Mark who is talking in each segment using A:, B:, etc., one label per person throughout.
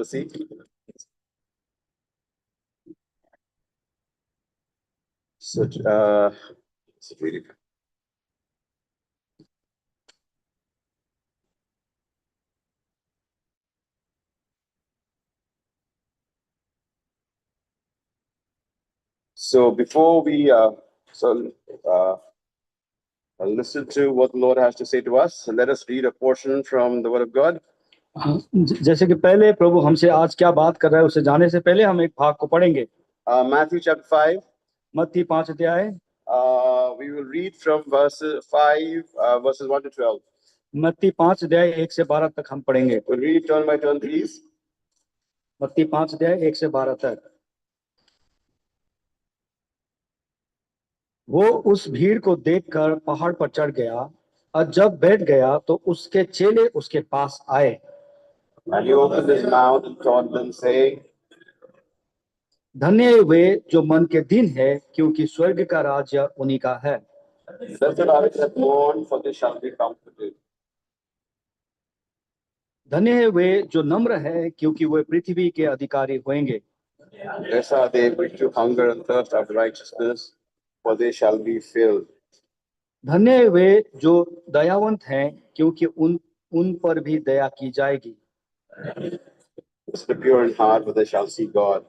A: See. So, so really. So before we uh, listen to what the Lord has to say to us, let us read a portion from the Word of God.
B: जैसे कि पहले प्रभु हमसे आज क्या बात कर रहा है उसे जाने से पहले हम एक भाग को पढ़ेंगे।
A: Matthew chapter 5.
B: मत्ती 5 अध्याय।
A: We will read from verses 5, verses 1 to 12.
B: मत्ती 5 अध्याय 1 से 12 तक हम पढ़ेंगे।
A: We'll read turn by turn, please.
B: मत्ती 5 अध्याय 1 से 12 तक। वो उस भीड़ को देखकर पहाड़ पर चढ़ गया और जब बैठ गया तो उसके चेले उसके पास आए।
A: And he opened his mouth and taught them, saying,
B: धन्य वे जो मन के दीन है, क्योंकि स्वर्ग का राज्य उन्हीं का है।
A: Blessed are the mourn, for they shall be comforted.
B: धन्य है वे जो नम्र है, क्योंकि वे पृथ्वी के अधिकारी होंगे।
A: Blessed are they which do hunger and thirst after righteousness, for they shall be filled.
B: धन्य है वे जो दयावंत हैं, क्योंकि उन पर भी दया की जाएगी।
A: Blessed the pure in heart, for they shall see God.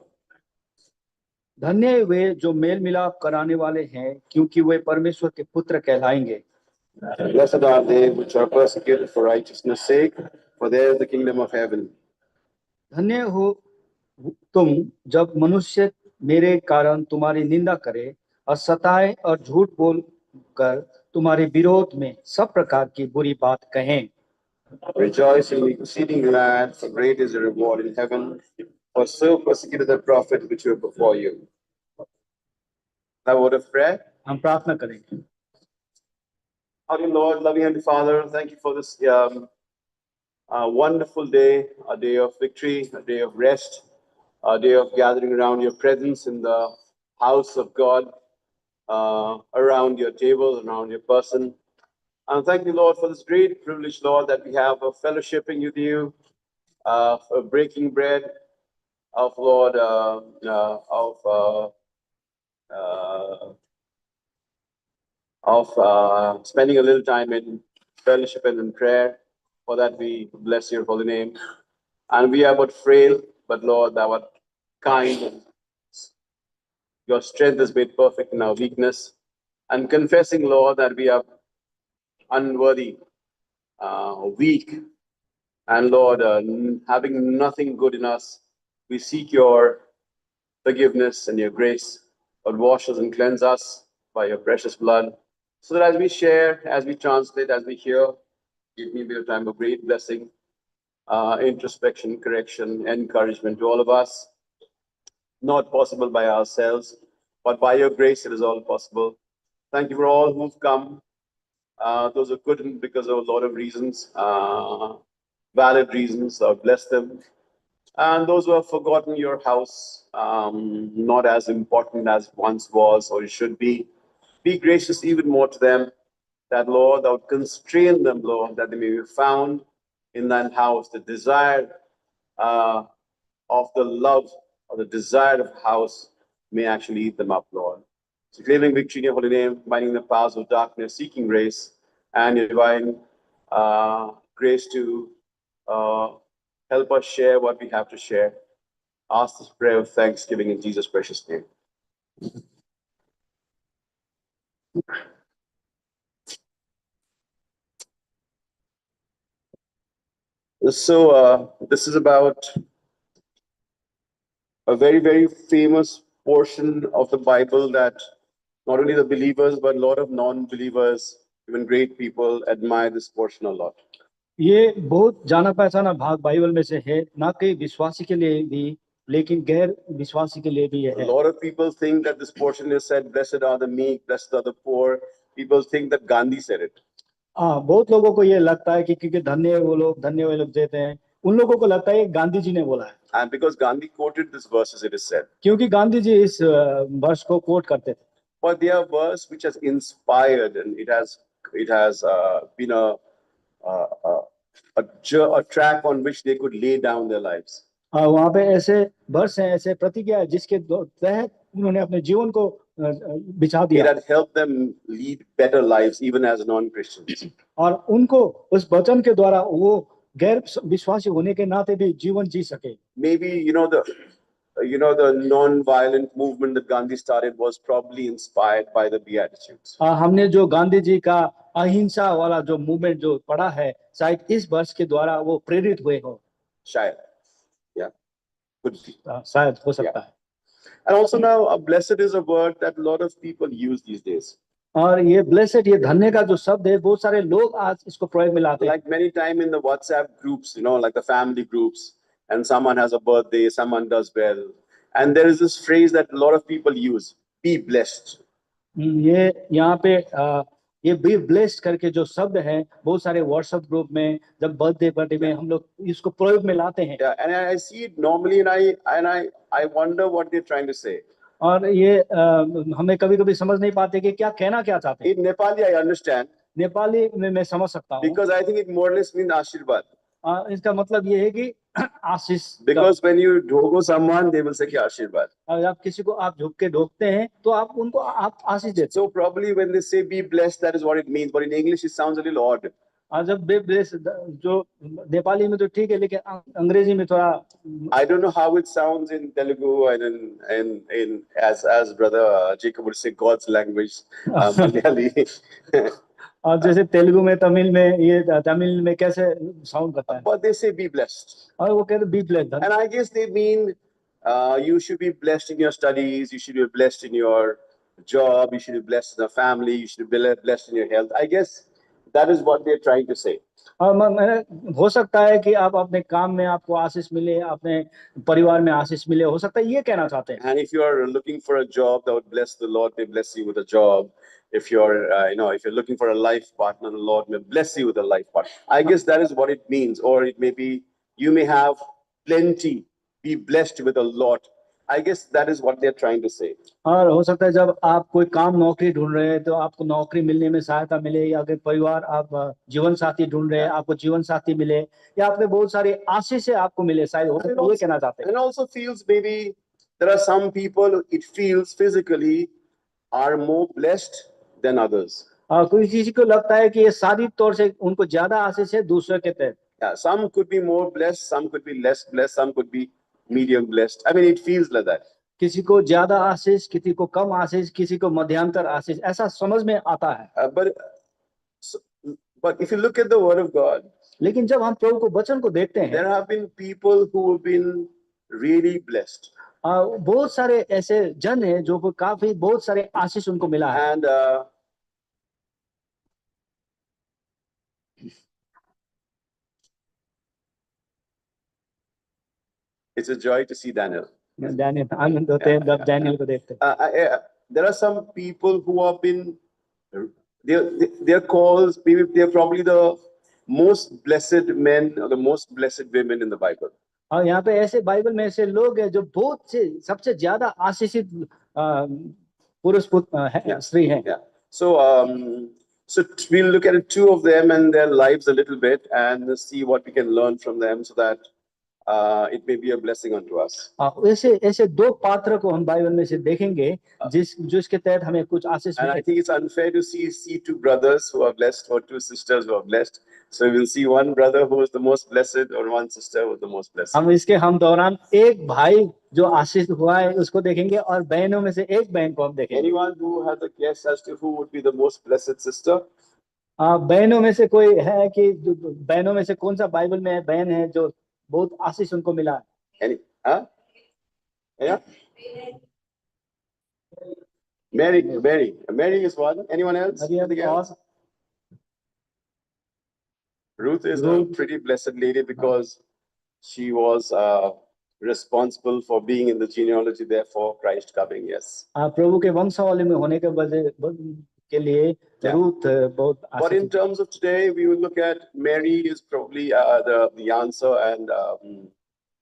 B: धन्य है वे जो मेल मिलाप कराने वाले हैं, क्योंकि वे परमेश्वर के पुत्र कहलाएंगे।
A: Blessed are they which are persecuted for righteousness' sake, for theirs is the kingdom of heaven.
B: धन्य हो तुम जब मनुष्य मेरे कारण तुम्हारी निंदा करे और सताए और झूठ बोल कर तुम्हारे विरोध में सब प्रकार की बुरी बात कहें।
A: Rejoice and be exceeding glad, for great is the reward in heaven, for so persecuted the prophets which were before you. Now, word of prayer.
B: हम प्रार्थना करेंगे।
A: Our Lord, loving Heavenly Father, thank you for this wonderful day, a day of victory, a day of rest, a day of gathering around your presence in the house of God, around your table, around your person. And thank you, Lord, for this great privilege, Lord, that we have of fellowshipping with you, of breaking bread, of Lord, spending a little time in fellowship and in prayer. For that we bless your holy name. And we are but frail, but Lord, thou art kind, and your strength is made perfect in our weakness. And confessing, Lord, that we are unworthy, weak, and Lord, having nothing good in us, we seek your forgiveness and your grace. Lord, wash us and cleanse us by your precious blood, so that as we share, as we translate, as we hear, give me a time of great blessing, introspection, correction, encouragement to all of us. Not possible by ourselves, but by your grace it is all possible. Thank you for all who've come. Those who couldn't because of a lot of reasons, valid reasons. Lord, bless them. And those who have forgotten your house, not as important as it once was or it should be gracious even more to them, that, Lord, thou constrain them, Lord, that they may be found in thine house, the desire of the love or the desire of house may actually eat them up, Lord. So claiming victory in your holy name, binding the powers of darkness, seeking grace and your divine grace to help us share what we have to share. Ask this prayer of thanksgiving in Jesus' precious name. So this is about a very, very famous portion of the Bible that not only the believers, but a lot of non-believers, even great people, admire this portion a lot.
B: ये बहुत जाना पहचाना भाग Bible में से है, ना कि विश्वासी के लिए भी, लेकिन गैर विश्वासी के लिए भी
A: A
B: है।
A: lot of people think that this portion is said, "Blessed are the meek, blessed are the poor." People think that Gandhi said it.
B: हाँ, बहुत लोगों को ये लगता है कि क्योंकि धन्य वे लोग देते हैं, उन लोगों को लगता है कि गांधी जी ने बोला है।
A: And because Gandhi quoted this verses, it is said.
B: क्योंकि गांधी जी इस वर्ष को कोट करते थे।
A: But they are verse which has inspired, and it has been a track on which they could lay down their lives.
B: वहाँ पे ऐसे वर्ष हैं, ऐसे प्रतिज्ञा है जिसके तहत उन्होंने अपने जीवन को बिछा
A: It
B: दिया
A: had helped them lead better lives even as non-Christians.
B: और उनको उस वचन के द्वारा वो गैर विश्वासी होने के नाते भी जीवन जी सके।
A: Maybe the non-violent movement that Gandhi started was probably inspired by the Beatitudes.
B: हमने जो गांधी जी का अहिंसा वाला जो मूवमेंट जो पढ़ा है शायद इस वर्ष के द्वारा वो प्रेरित हुए हो।
A: Shayad. Yeah, could be.
B: शायद हो सकता है।
A: And also now, blessed is a word that a lot of people use these days.
B: और ये ब्लेसेड, ये धन्य का जो शब्द है बहुत सारे लोग आज इसको प्रयोग में लाते हैं।
A: Like many time in the WhatsApp groups, like the family groups, and someone has a birthday, someone does well, and there is this phrase that a lot of people use: "Be blessed."
B: ये यहाँ पे ये be blessed करके जो शब्द है बहुत सारे व्हाट्सएप ग्रुप में जब बर्थडे में हम लोग इसको प्रयोग में लाते हैं।
A: Yeah, and I see it normally, and I wonder what they're trying to say.
B: और ये हमें कभी-कभी समझ नहीं पाते कि क्या कहना क्या चाहते हैं।
A: In Nepali, I understand
B: Nepali में मैं समझ सकता हूँ।
A: because I think it more or less means Ashirwad.
B: इसका मतलब ये है कि आशीष।
A: Because when you ढोको someone, they will say कि Ashirwad.
B: आप किसी को आप झुक के ढोकते हैं तो आप उनको आप आशीष देते हैं।
A: So probably when they say be blessed, that is what it means. But in English, it sounds a little odd.
B: जब बे ब्लेस जो नेपाली में तो ठीक है लेकिन अंग्रेजी में थोड़ा
A: I don't know how it sounds in Telugu and in as brother Jacob would say God's language, Malayali.
B: और जैसे तेलुगु में तमिल में ये तमिल में कैसे साउंड करता है।
A: But they say be blessed.
B: और वो कहते be blessed.
A: And I guess they mean you should be blessed in your studies, you should be blessed in your job, you should be blessed in your family, you should be blessed in your health. I guess that is what they're trying to say.
B: और हो सकता है कि आप अपने काम में आपको आशीष मिले, अपने परिवार में आशीष मिले, हो सकता है ये कहना चाहते हैं।
A: And if you are looking for a job, that would bless the Lord may bless you with a job. If you're if you're looking for a life partner, the Lord may bless you with a life partner. I guess that is what it means. Or it may be you may have plenty, be blessed with a lot. I guess that is what they're trying to say.
B: और हो सकता है जब आप कोई काम नौकरी ढूंढ रहे हैं तो आपको नौकरी मिलने में सहायता मिले, या अगर परिवार आप जीवन साथी ढूंढ रहे हैं आपको जीवन साथी मिले, या आपके बहुत सारी आशीष आपको मिले, शायद हो सकता है ये कहना चाहते हैं।
A: And also feels maybe there are some people it feels physically are more blessed than others.
B: कोई किसी को लगता है कि ये शारीरिक तौर से उनको ज्यादा आशीष है दूसरे के तहत।
A: Yeah, some could be more blessed, some could be less blessed, some could be medium blessed. I mean, it feels like that.
B: किसी को ज्यादा आशीष, किसी को कम आशीष, किसी को मध्यांतर आशीष, ऐसा समझ में आता है।
A: But if you look at the word of God,
B: लेकिन जब हम प्रभु को वचन को देखते हैं,
A: there have been people who have been really blessed.
B: बहुत सारे ऐसे जन हैं जो काफी बहुत सारे आशीष उनको मिला है।
A: And it's a joy to see Daniel.
B: Daniel, आनंद होते हैं जब डैनियल को देखते हैं।
A: There are some people who have been they're called, maybe they're probably the most blessed men or the most blessed women in the Bible.
B: और यहाँ पे ऐसे बाइबल में ऐसे लोग हैं जो बहुत से सबसे ज्यादा आशीषित पुरुष स्त्री हैं।
A: Yeah. So we'll look at two of them and their lives a little bit and see what we can learn from them so that it may be a blessing unto us.
B: ऐसे दो पात्र को हम Bible में से देखेंगे जिसके तहत हमें कुछ आशीष
A: मिले। And I think it's unfair to see two brothers who are blessed or two sisters who are blessed. So we'll see one brother who is the most blessed or one sister who is the most blessed.
B: हम दौरान एक भाई जो आशीष हुआ है उसको देखेंगे और बहनों में से एक बहन को हम देखेंगे।
A: Anyone who has a guess as to who would be the most blessed sister?
B: बहनों में से कोई है कि बहनों में से कौन सा बाइबल में बहन है जो बहुत आशीष उनको मिला है?
A: Yeah. Mary is one. Anyone else? Ruth is a pretty blessed lady because she was responsible for being in the genealogy there for Christ coming. Yes.
B: प्रभु के वंशावली में होने के वजह के लिए रूथ बहुत।
A: But in terms of today, we will look at Mary is probably the answer, and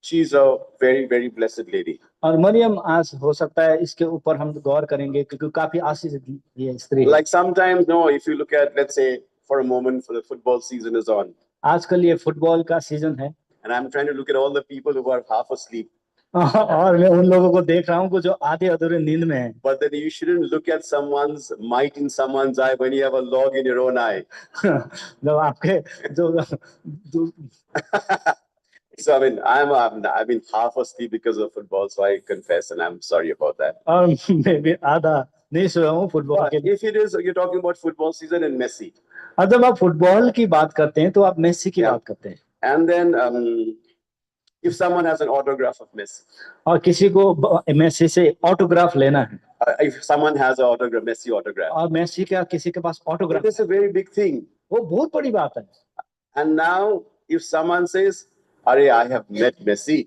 A: she's a very very blessed lady.
B: और मरियम आज हो सकता है इसके ऊपर हम गौर करेंगे क्योंकि काफी आशीष ये स्त्री है।
A: Like sometimes, if you look at, let's say, for a moment, for the football season is on.
B: आजकल ये फुटबॉल का सीजन है।
A: And I'm trying to look at all the people who are half asleep.
B: और मैं उन लोगों को देख रहा हूँ जो आधे अधूरे नींद में हैं।
A: But then you shouldn't look at someone's might in someone's eye when you have a log in your own eye.
B: जब आपके जो
A: So I mean, I've been half asleep because of football, so I confess, and I'm sorry about that.
B: और मैं भी आधा नहीं सोया हूँ football
A: But
B: के लिए।
A: if it is, you're talking about football season and Messi,
B: और जब आप फुटबॉल की बात करते हैं तो आप मेसी की
A: Yeah.
B: बात करते हैं।
A: and then if someone has an autograph of Messi,
B: और किसी को मेसी से ऑटोग्राफ लेना है
A: if someone has an autograph, Messi autograph,
B: और मेसी का किसी के पास autograph
A: it is a very big thing.
B: वो बहुत बड़ी बात है।
A: And now, if someone says, "Arey, I have met Messi,"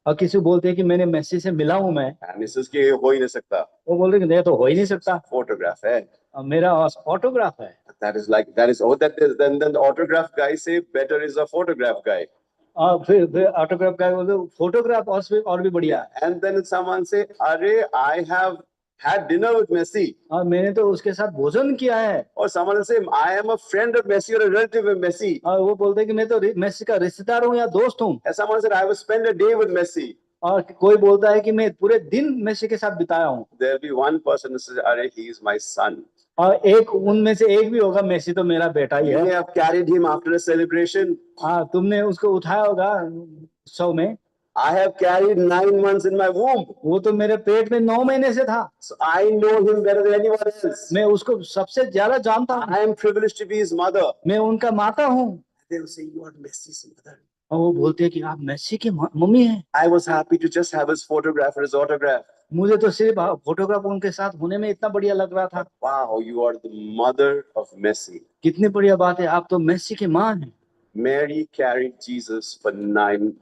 B: और किसी को बोलते हैं कि मैंने मेसी से मिला हूँ मैं,
A: and he says, "कि हो ही नहीं सकता,
B: वो बोल रहे कि नहीं तो हो ही नहीं सकता,
A: photograph है."
B: मेरा ऑटोग्राफ है।
A: That is then the autograph guy say better is a photograph guy.
B: और फिर ऑटोग्राफ का बोलते फोटोग्राफ और भी बढ़िया है।
A: And then someone say, "Arey, I have had dinner with Messi,"
B: और मैंने तो उसके साथ भोजन किया है।
A: or someone will say, "I am a friend of Messi or a relative of Messi,"
B: और वो बोलते हैं कि मैं तो मेसी का रिश्तेदार हूँ या दोस्त हूँ।
A: and someone said, "I have spent a day with Messi."
B: और कोई बोलता है कि मैं पूरे दिन मेसी के साथ बिताया हूँ।
A: There will be one person who says, "Arey, he is my son."
B: और एक उनमें से एक भी होगा मेसी तो मेरा बेटा ही
A: You may
B: है।
A: have carried him after a celebration.
B: हाँ, तुमने उसको उठाया होगा शो में।
A: I have carried 9 months in my womb,
B: वो तो मेरे पेट में 9 महीने से था।
A: so I know him better than anyone else.
B: मैं उसको सबसे ज्यादा जानता हूँ।
A: I am privileged to be his mother.
B: मैं उनका माता हूँ।
A: They will say, "You are Messi's mother."
B: और वो बोलते हैं कि आप मेसी की मम्मी हैं।
A: I was happy to just have his photograph or his autograph.
B: मुझे तो सिर्फ फोटोग्राफ उनके साथ होने में इतना बढ़िया लग रहा था।
A: Wow, you are the mother of Messi.
B: कितनी बढ़िया बात है, आप तो मेसी की माँ हैं।
A: Mary carried Jesus for nine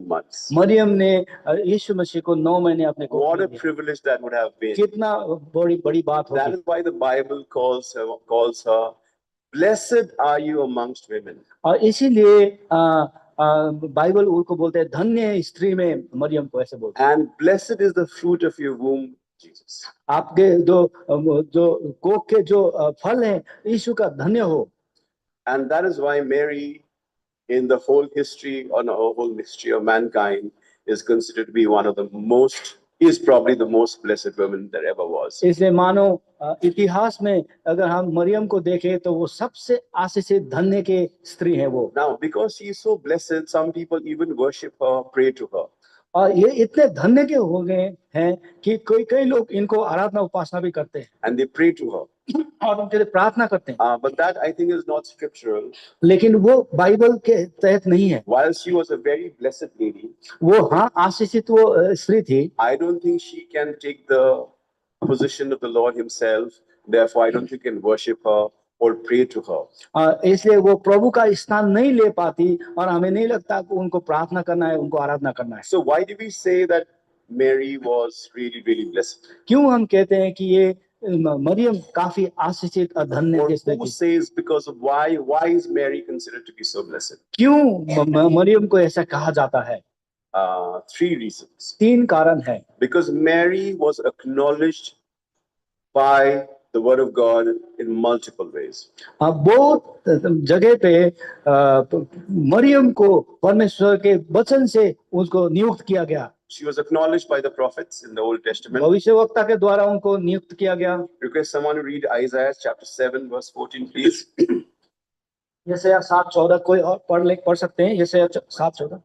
A: months.
B: Maryam ने यीशु मसीह को 9 महीने अपने को
A: What a
B: दिया।
A: privilege that would have been.
B: कितना बड़ी बात
A: That
B: होगी।
A: is why the Bible calls her, "Blessed are you amongst women."
B: और इसीलिए बाइबल उनको बोलते हैं धन्य है स्त्री में मरियम को, ऐसे बोलते हैं।
A: And blessed is the fruit of your womb, Jesus.
B: आपके जो कोख के जो फल है यीशु का धन्य हो।
A: And that is why Mary, in the whole history of mankind, is considered to be is probably the most blessed woman there ever was.
B: इसलिए मानो इतिहास में अगर हम मरियम को देखें तो वो सबसे आशीषित धन्य के स्त्री है वो।
A: Now, because she is so blessed, some people even worship her, pray to her.
B: और ये इतने धन्य के हो गए हैं कि कई लोग इनको आराधना उपासना भी करते हैं।
A: And they pray to her.
B: और उनके लिए प्रार्थना करते हैं।
A: But that, I think, is not scriptural.
B: लेकिन वो बाइबल के तहत नहीं है।
A: While she was a very blessed lady,
B: वो हाँ आशीषित वो स्त्री थी।
A: I don't think she can take the position of the Lord himself. Therefore, I don't think you can worship her or pray to her.
B: इसलिए वो प्रभु का स्थान नहीं ले पाती और हमें नहीं लगता कि उनको प्रार्थना करना है, उनको आराधना करना है।
A: So why do we say that Mary was really, really blessed?
B: क्यों हम कहते हैं कि ये मरियम काफी आशीषित और धन्य
A: Or
B: की स्त्री
A: who
B: थी?
A: says because of why is Mary considered to be so blessed?
B: क्यों मरियम को ऐसा कहा जाता है?
A: 3 reasons.
B: 3 कारण है।
A: Because Mary was acknowledged by the word of God in multiple ways.
B: बहुत जगह पे मरियम को परमेश्वर के वचन से उसको नियुक्त किया गया।
A: She was acknowledged by the prophets in the Old Testament.
B: भविष्यवक्ता के द्वारा उनको नियुक्त किया गया।
A: Request someone to read Isaiah chapter 7 verse 14, please.
B: यशायाह 7:14 कोई और पढ़ सकते हैं? यशायाह 7:14।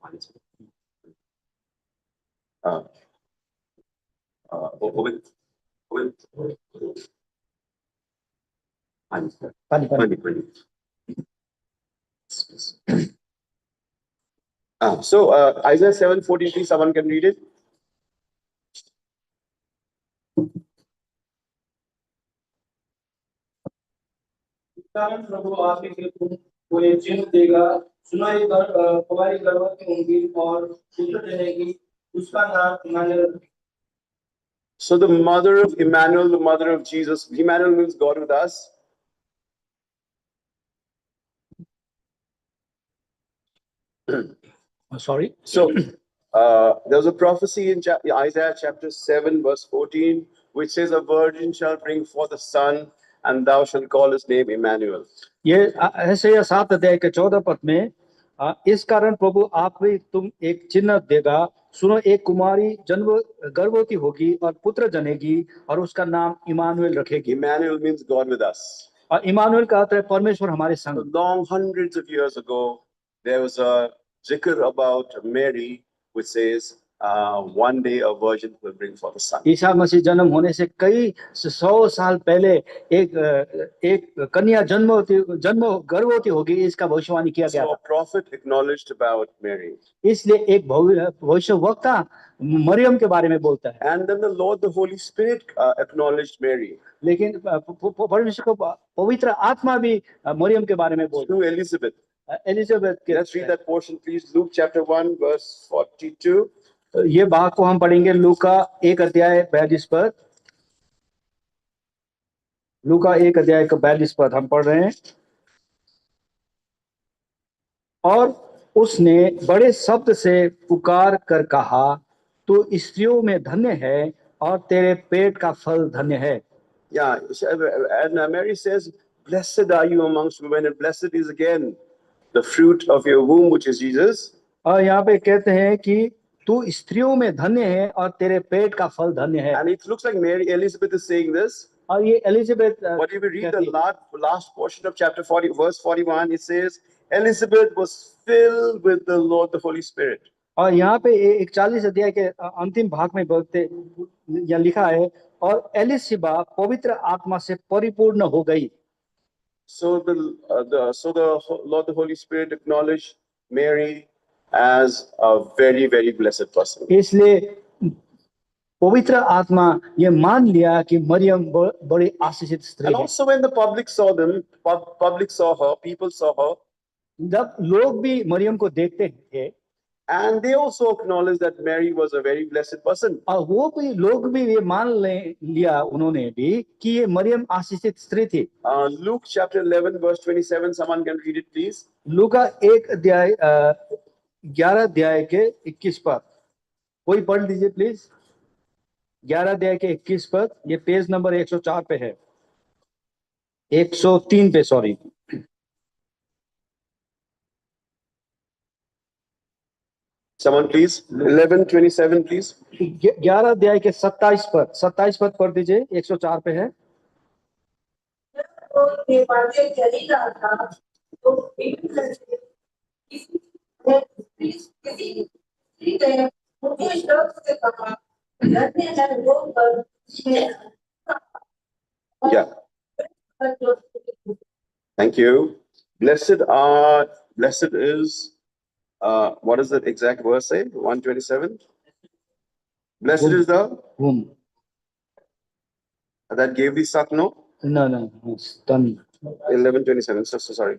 A: So Isaiah 7:14, please, someone can read it.
B: प्रभु आपके को एक चिन्ह देगा, सुनाई कुमारी गर्भवती होंगी और पुत्र जनेगी, उसका नाम Immanuel.
A: So the mother of Emmanuel, the mother of Jesus, Emmanuel means God with us.
B: Sorry.
A: So there was a prophecy in Isaiah chapter 7 verse 14, which says, "A virgin shall bring forth a son, and thou shalt call his name Emmanuel."
B: ये यशायाह 7 अध्याय के 14 पद में इस कारण प्रभु आप भी तुम एक चिन्ह देगा, सुनो एक कुमारी जन्म गर्भवती होगी और पुत्र जनेगी और उसका नाम इमानुएल रखेगी।
A: Emmanuel means God with us.
B: और इमानुएल का अर्थ है परमेश्वर हमारे
A: So
B: संग।
A: long hundreds of years ago, there was a zikr about Mary, which says, one day a virgin will bring forth a son.
B: Isa Masih जन्म होने से कई 100 साल पहले एक कन्या जन्म गर्भवती होगी, इसका भविष्यवाणी किया गया
A: So a
B: था।
A: prophet acknowledged about Mary.
B: इसलिए एक भविष्यवक्ता मरियम के बारे में बोलता है।
A: And then the Lord, the Holy Spirit, acknowledged Mary
B: लेकिन परमेश्वर को पवित्र आत्मा भी मरियम के बारे में बोलता
A: through Elizabeth.
B: है। एलिजाबेथ के
A: Let's read that portion, please. Luke chapter 1, verse 42.
B: ये भाग को हम पढ़ेंगे लूका 1 अध्याय 42 पद। लूका 1 अध्याय का 42 पद हम पढ़ रहे हैं। और उसने बड़े शब्द से पुकार कर कहा, तू स्त्रियों में धन्य है और तेरे पेट का फल धन्य है।
A: Yeah, and Mary says, blessed are you amongst women, and blessed is again the fruit of your womb, which is Jesus.
B: और यहाँ पे कहते हैं कि तू स्त्रियों में धन्य है और तेरे पेट का फल धन्य है।
A: And it looks like Mary Elizabeth is saying this.
B: और ये Elizabeth
A: But if we read the last portion of chapter 40, verse 41, it says, Elizabeth was filled with the Lord, the Holy Spirit.
B: और यहाँ पे 41 अध्याय के अंतिम भाग में बोलते या लिखा है, और एलिशिबा पवित्र आत्मा से परिपूर्ण हो गई।
A: So the Lord, the Holy Spirit acknowledged Mary as a very, very blessed person.
B: इसलिए पवित्र आत्मा ये मान लिया कि मरियम बड़ी आशीषित स्त्री
A: And
B: है।
A: also when the public saw them, public saw her, people saw her,
B: जब लोग भी मरियम को देखते थे,
A: and they also acknowledged that Mary was a very blessed person.
B: और वो भी लोग भी ये मान लिया उन्होंने भी कि ये मरियम आशीषित स्त्री थी।
A: Luke chapter 11, verse 27, someone can read it, please.
B: लूका 1 अध्याय 11 अध्याय के 21 पद कोई पढ़ लीजिए प्लीज। 11 अध्याय के 21 पद, ये पेज नंबर 104 पे है, 103 पे, सॉरी।
A: Someone please. 11:27, please.
B: 11 अध्याय के 27 पद पढ़ दीजिए, 104 पे है।
A: Yeah. Thank you. Blessed is, what does the exact verse say? 127. Blessed is the
B: whom
A: that gave thee suck, no?
B: No, done.
A: 11:27. So sorry.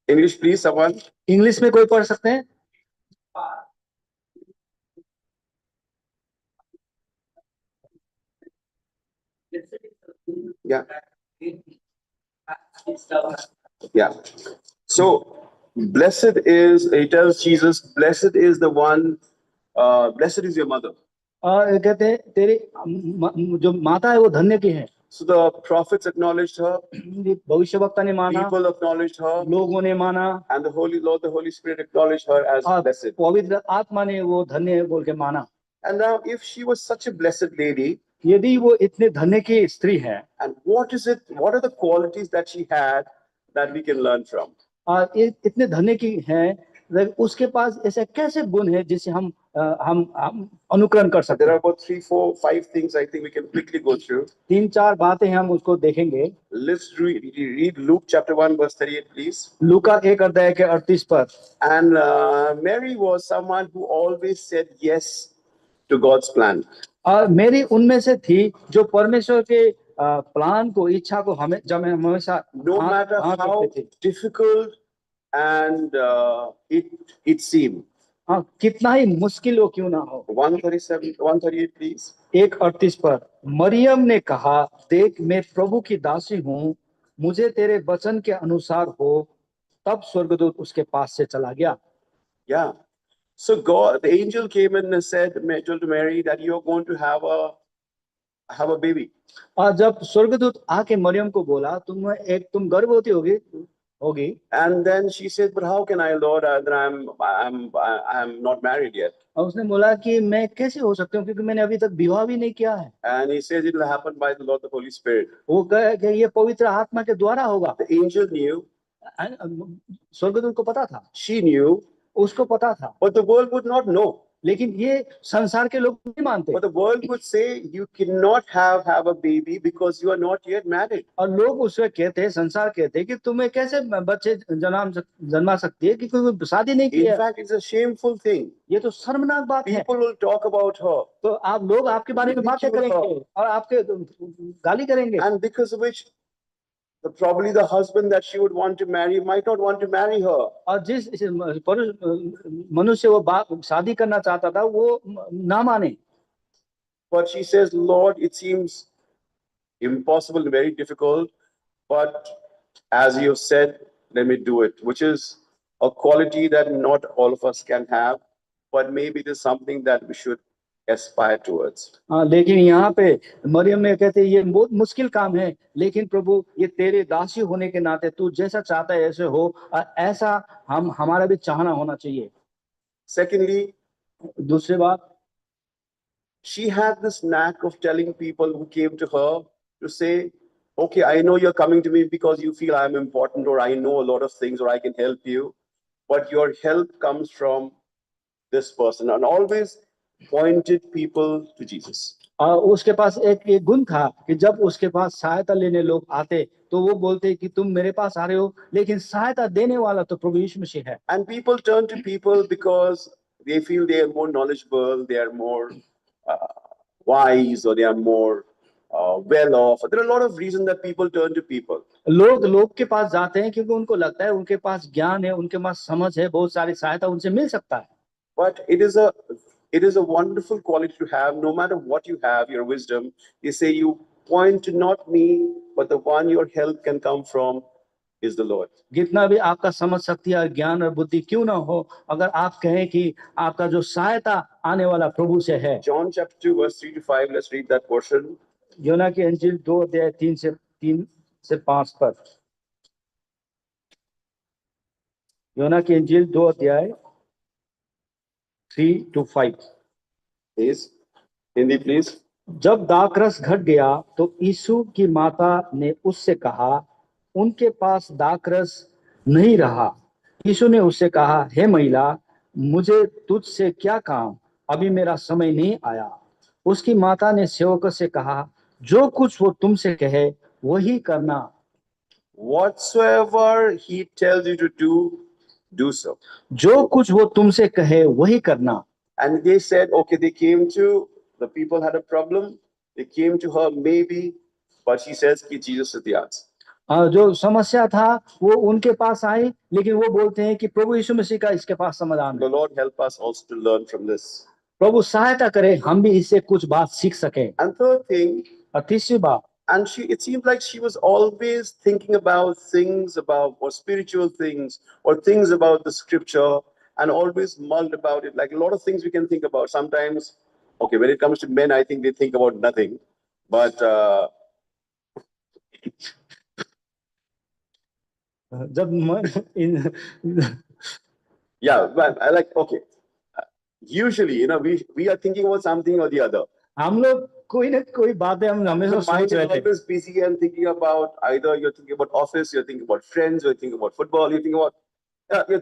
A: English, please, someone.
B: English में कोई पढ़ सकते हैं?
A: Yeah. Yeah. So blessed is, it tells Jesus, blessed is the one, blessed is your mother.
B: कहते हैं तेरी जो माता है वो धन्य की है।
A: So the prophets acknowledged her,
B: भविष्यवक्ता ने माना,
A: people acknowledged her,
B: लोगों ने माना,
A: and the Holy Spirit acknowledged her as blessed.
B: पवित्र आत्मा ने वो धन्य बोल के माना।
A: And now if she was such a blessed lady,
B: यदि वो इतने धन्य की स्त्री है,
A: and what are the qualities that she had that we can learn from?
B: इतने धन्य की है, उसके पास ऐसे कैसे गुण है जिसे हम अनुकरण कर सकते हैं?
A: There are about 3, 4, 5 things I think we can quickly go through.
B: 3-4 बातें हम उसको देखेंगे।
A: Let's read Luke chapter 1 verse 38, please.
B: लूका 1 अध्याय के 38 पद।
A: And Mary was someone who always said yes to God's plan.
B: और मेरी उनमें से थी जो परमेश्वर के प्लान को, इच्छा को हमेशा
A: No matter how difficult and it seemed.
B: हाँ, कितना ही मुश्किल हो क्यों ना हो।
A: 138, please.
B: 1:38 पर मरियम ने कहा, देख मैं प्रभु की दासी हूँ, मुझे तेरे वचन के अनुसार हो। तब स्वर्गदूत उसके पास से चला गया।
A: Yeah. So the angel came in and told Mary that you're going to have a baby.
B: और जब स्वर्गदूत आके मरियम को बोला, तुम गर्भवती होगी। होगी।
A: And then she said, "But how can I, Lord? That I'm not married yet."
B: और उसने बोला कि मैं कैसे हो सकती हूँ, क्योंकि मैंने अभी तक विवाह भी नहीं किया है।
A: And he says it will happen by the Lord, the Holy Spirit.
B: वो कहे कि ये पवित्र आत्मा के द्वारा होगा।
A: The angel knew,
B: स्वर्गदूत को पता था,
A: she knew,
B: उसको पता था,
A: but the world would not know.
B: लेकिन ये संसार के लोग नहीं मानते।
A: But the world would say, you cannot have a baby because you are not yet married.
B: और लोग उससे कहते, संसार कहते कि तुम्हें कैसे बच्चे जन्मा सकती है कि कोई शादी नहीं की
A: In
B: है।
A: fact, it's a shameful thing.
B: ये तो शर्मनाक बात है।
A: People will talk about her,
B: तो आप लोग आपके बारे में बातें करेंगे और आपके गाली करेंगे।
A: and because of which probably the husband that she would want to marry might not want to marry her.
B: और जिस मनुष्य वो शादी करना चाहता था वो ना माने।
A: But she says, Lord, it seems impossible and very difficult, but as you have said, let me do it, which is a quality that not all of us can have, but maybe it is something that we should aspire towards.
B: लेकिन यहाँ पे मरियम ने कहते ये बहुत मुश्किल काम है, लेकिन प्रभु ये तेरे दासी होने के नाते तू जैसा चाहता है ऐसे हो, ऐसा हमारा भी चाहना होना चाहिए।
A: Secondly,
B: दूसरी बात,
A: she had this knack of telling people who came to her to say, okay, I know you're coming to me because you feel I'm important, or I know a lot of things, or I can help you, but your help comes from this person, and always pointed people to Jesus.
B: उसके पास एक गुण था कि जब उसके पास सहायता लेने लोग आते तो वो बोलते कि तुम मेरे पास आ रहे हो, लेकिन सहायता देने वाला तो प्रभु यीशु मसीह है।
A: And people turn to people because they feel they are more knowledgeable, they are more wise, or they are more well off. There are a lot of reasons that people turn to people.
B: लोग के पास जाते हैं क्योंकि उनको लगता है उनके पास ज्ञान है, उनके पास समझ है, बहुत सारी सहायता उनसे मिल सकता है।
A: But it is a wonderful quality to have, no matter what you have, your wisdom. You say, you point to not me, but the one your help can come from is the Lord.
B: जितना भी आपका समझ शक्ति और ज्ञान और बुद्धि क्यों ना हो, अगर आप कहें कि आपका जो सहायता आने वाला प्रभु से है।
A: John chapter 2 verse 3 to 5, let's read that portion.
B: योना की अंजील 2 अध्याय 3 से 5 पर। योना की अंजील 2 अध्याय 3 to 5।
A: Please, Hindi please.
B: जब दाखरस घट गया तो यीशु की माता ने उससे कहा, उनके पास दाखरस नहीं रहा। यीशु ने उससे कहा, हे महिला, मुझे तुझसे क्या काम, अभी मेरा समय नहीं आया। उसकी माता ने सेवक से कहा, जो कुछ वो तुमसे कहे वही करना।
A: Whatsoever he tells you to do, do so.
B: जो कुछ वो तुमसे कहे वही करना।
A: And they said, okay, they came to, the people had a problem. They came to her maybe, but she says कि Jesus is the answer.
B: जो समस्या था वो उनके पास आई, लेकिन वो बोलते हैं कि प्रभु यीशु मसीह का इसके पास समाधान है।
A: The Lord help us also to learn from this.
B: प्रभु सहायता करे हम भी इससे कुछ बात सीख सके।
A: And third thing,
B: और तीसरी बात,
A: and it seemed like she was always thinking about things about, or spiritual things, or things about the scripture, and always mulled about it. Like a lot of things we can think about. Sometimes, okay, when it comes to men, I think they think about nothing. But yeah, but I like, okay. Usually, we are thinking about something or the other.
B: हम लोग कोई ना कोई बातें हम हमेशा
A: The mind
B: सोच रहे
A: is
B: थे।
A: always busy and thinking about, either you're thinking about office, you're thinking about friends, you're thinking about football, you're thinking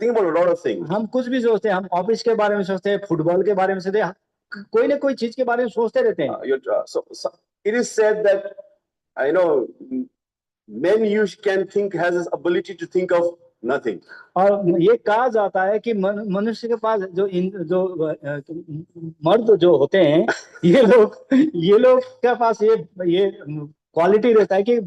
A: about a lot of things.
B: हम कुछ भी सोचते हैं, हम ऑफिस के बारे में सोचते हैं, फुटबॉल के बारे में सोचते हैं, कोई ना कोई चीज के बारे में सोचते रहते हैं।
A: So it is said that I know men can think, has this ability to think of nothing.
B: और ये कहा जाता है कि मनुष्य के पास जो मर्द जो होते हैं, ये लोग के पास ये क्वालिटी रहता है कि